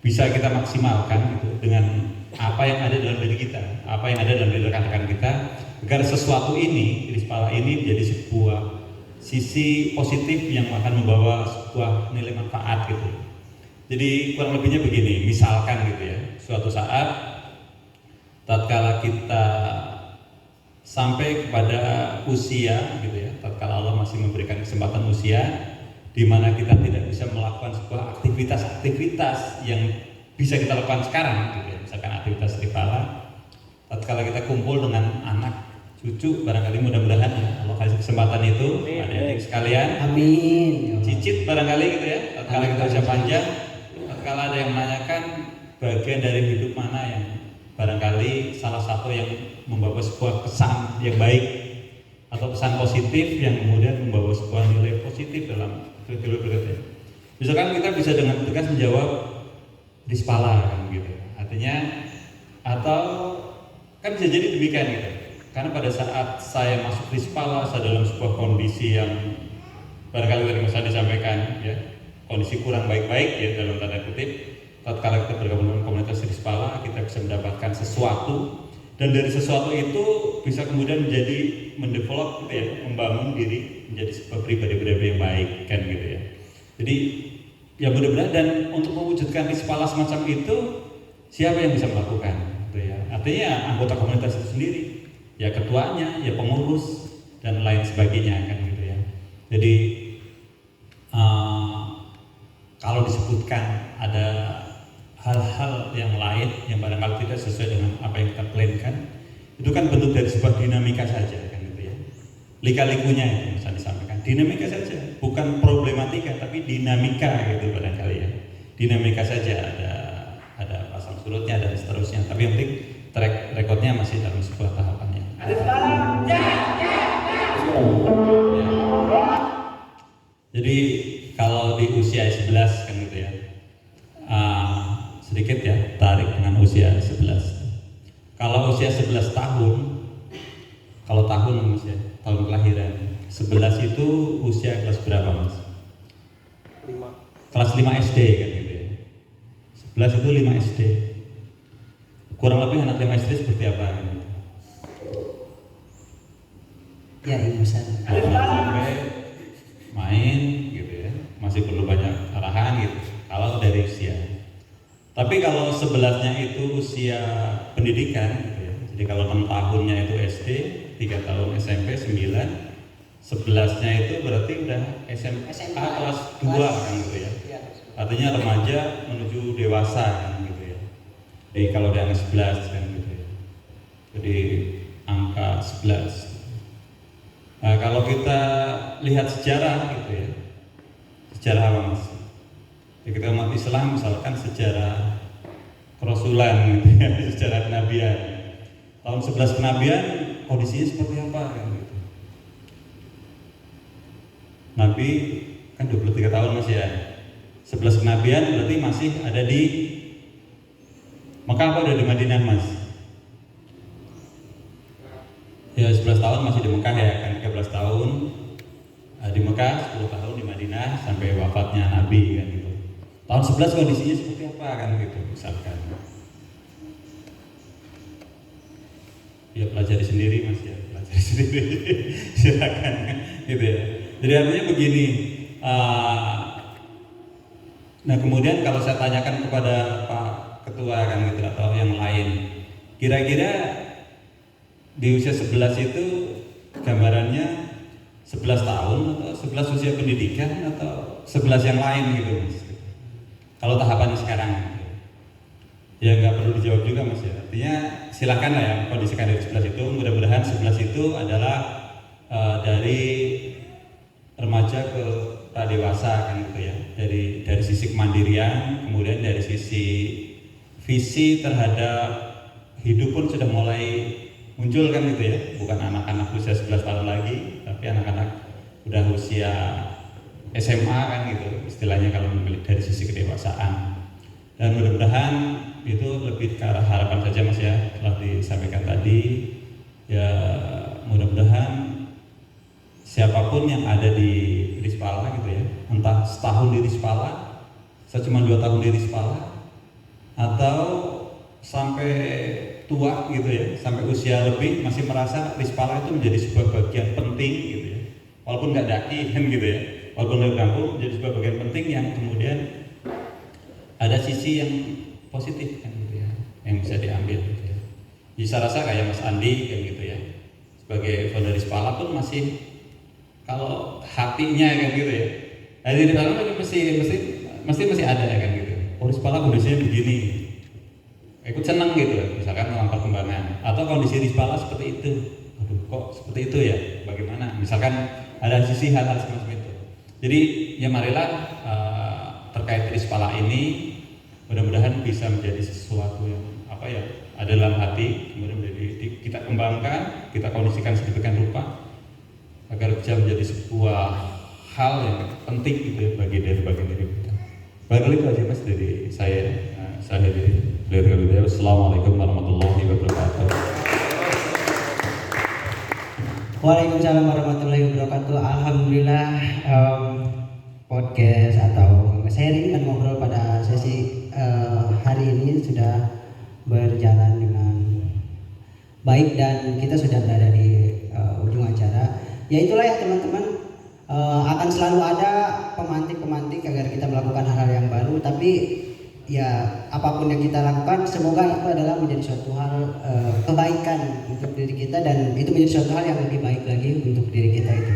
bisa kita maksimalkan gitu dengan apa yang ada dalam diri kita, apa yang ada dalam diri rekan-rekan kita, agar sesuatu ini, Rispala ini menjadi sisi positif yang akan membawa sebuah nilai manfaat gitu. Jadi kurang lebihnya begini, misalkan gitu ya, suatu saat tatkala kita sampai kepada usia gitu ya, tatkala Allah masih memberikan kesempatan usia di mana kita tidak bisa melakukan sebuah aktivitas-aktivitas yang bisa kita lakukan sekarang gitu ya, misalkan aktivitas ripala, tatkala kita kumpul dengan anak cucu, barangkali mudah-mudahan ya Allah kasih kesempatan itu adik-adik sekalian, Amin. cicit barangkali gitu ya, tatkala kita usia panjang, tatkala ada yang menanyakan bagian dari hidup mana yang barangkali salah satu yang membawa sebuah kesan yang baik atau pesan positif yang kemudian membawa sebuah nilai positif dalam hidup berikutnya. Misalkan kita bisa dengan tegas menjawab Rispala kan gitu. Artinya atau kan bisa jadi demikian gitu. Karena pada saat saya masuk Rispala, saya dalam sebuah kondisi yang barangkali tadi saya disampaikan ya, kondisi kurang baik-baik ya dalam tanda kutip. Tatkala kita bergabung dengan komunitas Rispala, kita bisa mendapatkan sesuatu, dan dari sesuatu itu bisa kemudian menjadi mendevelop gitu ya, membangun diri menjadi sebuah pribadi-pribadi yang baik kan gitu ya. Jadi ya mudah-mudahan, dan untuk mewujudkan Rispala semacam itu siapa yang bisa melakukan gitu ya. Artinya anggota komunitas itu sendiri, ya ketuanya, ya pengurus dan lain sebagainya kan gitu ya. Jadi kalau disebutkan ada hal-hal yang lain yang barangkali tidak sesuai dengan apa yang kita plankan, itu kan bentuk dari sebuah dinamika saja kan gitu ya. Lika-likunya itu bisa disampaikan, dinamika saja, bukan problematika tapi dinamika gitu barangkali ya. Dinamika saja, ada pasang surutnya dan seterusnya, tapi yang penting track recordnya masih dalam sebuah tahapannya. Jadi kalau di usia 11 kan gitu ya, sedikit ya tarik dengan usia 11. Kalau usia 11 tahun, kalau tahun mas ya, tahun kelahiran 11 itu usia kelas berapa mas? 5. Kelas 5 SD kan gitu ya. 11 itu 5 SD. Kurang lebih anak 5 SD seperti apa kan? Ya Ibu San. Sampai main gitu ya, masih perlu banyak arahan gitu kalau dari usia. Tapi kalau 11-nya itu usia pendidikan gitu ya. Jadi kalau 6 tahunnya itu SD, 3 tahun SMP, 9, 11-nya itu berarti udah SMA kelas 2 kan gitu ya. Artinya remaja menuju dewasa kan gitu ya. Jadi kalau di angka 11 kan gitu ya. Jadi angka 11. Nah, kalau kita lihat sejarah gitu ya, sejarah apa mas? Ya, kita umat Islam misalkan sejarah kerasulan gitu ya, sejarah kenabian. Tahun 11 kenabian kondisinya seperti apa kan gitu. Nabi kan 23 tahun mas ya. 11 kenabian berarti masih ada di Mekah apa ada di Madinah mas? Ya 11 tahun masih di Mekah ya kan, 13 tahun di Mekah, 10 tahun di Madinah sampai wafatnya Nabi kan gitu. Tahun 11 kondisinya seperti apa kan gitu misalkan. Ya pelajari sendiri mas ya, pelajari sendiri silakan gitu ya. Jadi artinya begini, nah kemudian kalau saya tanyakan kepada Pak Ketua kan gitu atau yang lain, kira-kira di usia 11 itu gambarannya 11 tahun atau 11 usia pendidikan atau 11 yang lain gitu mas. Kalau tahapannya sekarang ya nggak perlu dijawab juga mas ya. Artinya silahkan lah ya kondisikan dari 11 itu. Mudah-mudahan 11 itu adalah dari remaja ke pradewasa kan gitu ya. Dari sisi kemandirian, kemudian dari sisi visi terhadap hidup pun sudah mulai muncul kan gitu ya, bukan anak-anak usia 11 tahun lagi, tapi anak-anak udah usia SMA kan gitu, istilahnya kalau memilih dari sisi kedewasaan. Dan mudah-mudahan itu lebih ke arah harapan saja mas ya, telah disampaikan tadi. Ya mudah-mudahan siapapun yang ada di Rispala gitu ya, entah setahun di Rispala, cuma 2 tahun di Rispala, atau sampai tua gitu ya, sampai usia lebih masih merasa Rispala itu menjadi sebuah bagian penting gitu ya, walaupun nggak daki kan gitu ya, walaupun dari kampung menjadi sebuah bagian penting yang kemudian ada sisi yang positif kan gitu ya, yang bisa diambil gitu ya. Jadi saya rasa kayak Mas Andi kan gitu ya, sebagai founder Rispala pun masih, kalau hatinya kan gitu ya, dari dalam lagi masih ada ya kan gitu. Oh, Rispala kondisinya begini, ikut senang gitu, misalkan dalam perkembangan, atau kondisi Rispala seperti itu, aduh kok seperti itu ya, bagaimana, misalkan ada sisi hal-hal semacam itu. Jadi ya marilah terkait Rispala ini mudah-mudahan bisa menjadi sesuatu yang apa ya, ada dalam hati, kemudian kita kembangkan, kita kondisikan sedemikian rupa agar bisa menjadi sebuah hal yang penting gitu ya, bagian diri kita. Barangkali itu aja Mas dari saya. Saya dari beliau. Assalamualaikum warahmatullahi wabarakatuh. Waalaikumsalam warahmatullahi wabarakatuh. Alhamdulillah, podcast atau sharing dan ngobrol pada sesi hari ini sudah berjalan dengan baik dan kita sudah berada di ujung acara. Ya itulah ya teman-teman, akan selalu ada pemantik-pemantik agar kita melakukan hal-hal yang baru, tapi ya apapun yang kita lakukan semoga itu adalah menjadi suatu hal kebaikan untuk diri kita, dan itu menjadi suatu hal yang lebih baik lagi untuk diri kita itu.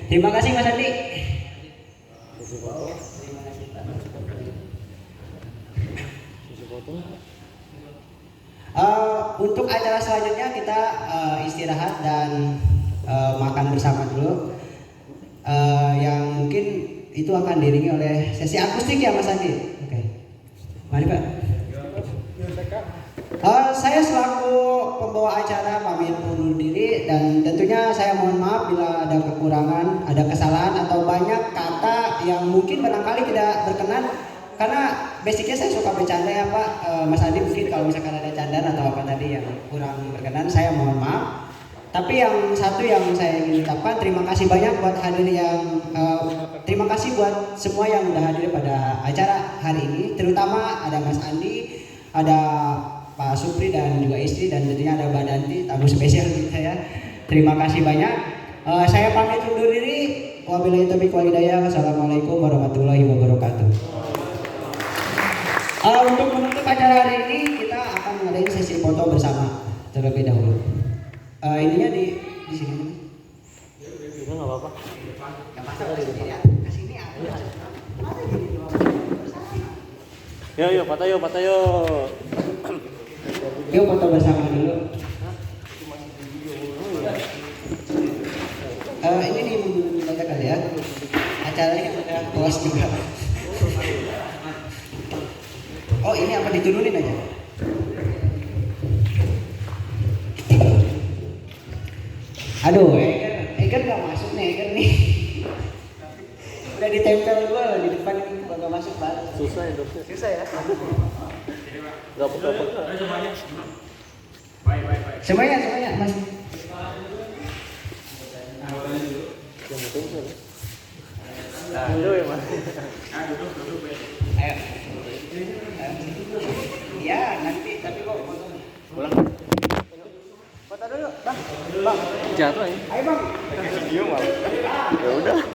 Terima kasih Mas Andi. Untuk acara selanjutnya kita istirahat dan makan bersama dulu, yang mungkin itu akan diiringi oleh sesi akustik ya Mas Andi. Oke. Mari Pak. Saya selaku pembawa acara pamit undur diri, dan tentunya saya mohon maaf bila ada kekurangan, ada kesalahan atau banyak kata yang mungkin barangkali tidak berkenan, karena basicnya saya suka bercanda ya Pak. Mas Andi mungkin kalau misalkan ada candaan atau apa tadi yang kurang berkenan, saya mohon maaf. Tapi yang satu yang saya ingin ucapkan, terima kasih banyak buat hadir yang terima kasih buat semua yang udah hadir pada acara hari ini, terutama ada Mas Andi, ada Pak Supri dan juga istri, dan tentunya ada Mbak Danti, tamu spesial kita ya. Terima kasih banyak. Saya pamit undur diri. Wabillahi taufiq wal hidayah. Wassalamualaikum warahmatullahi wabarakatuh. Untuk menutup acara hari ini kita akan mengadain sesi foto bersama terlebih dahulu. Ininya di sini. Ini nggak apa-apa. Nggak masalah di sini ya. Kasih ini ada. Yuk, foto yuk. Yuk foto bersama dulu. Ini nih baca kali ya. Acaranya udah bos juga. Oh ini apa diturunin aja? Aduh, Eger nggak masuk nih, Eger nih. Udah ditempel gua di depan ini nggak masuk banget. Susah ya dokter. Susah ya. Dapat. Semuanya Mas. Yang penting sih. Dulu ya Mas. Ayo. Ya nanti tapi kok foto. Pulang. Foto dulu, Bang. Jatuh ya. Ayo Bang. Ya udah.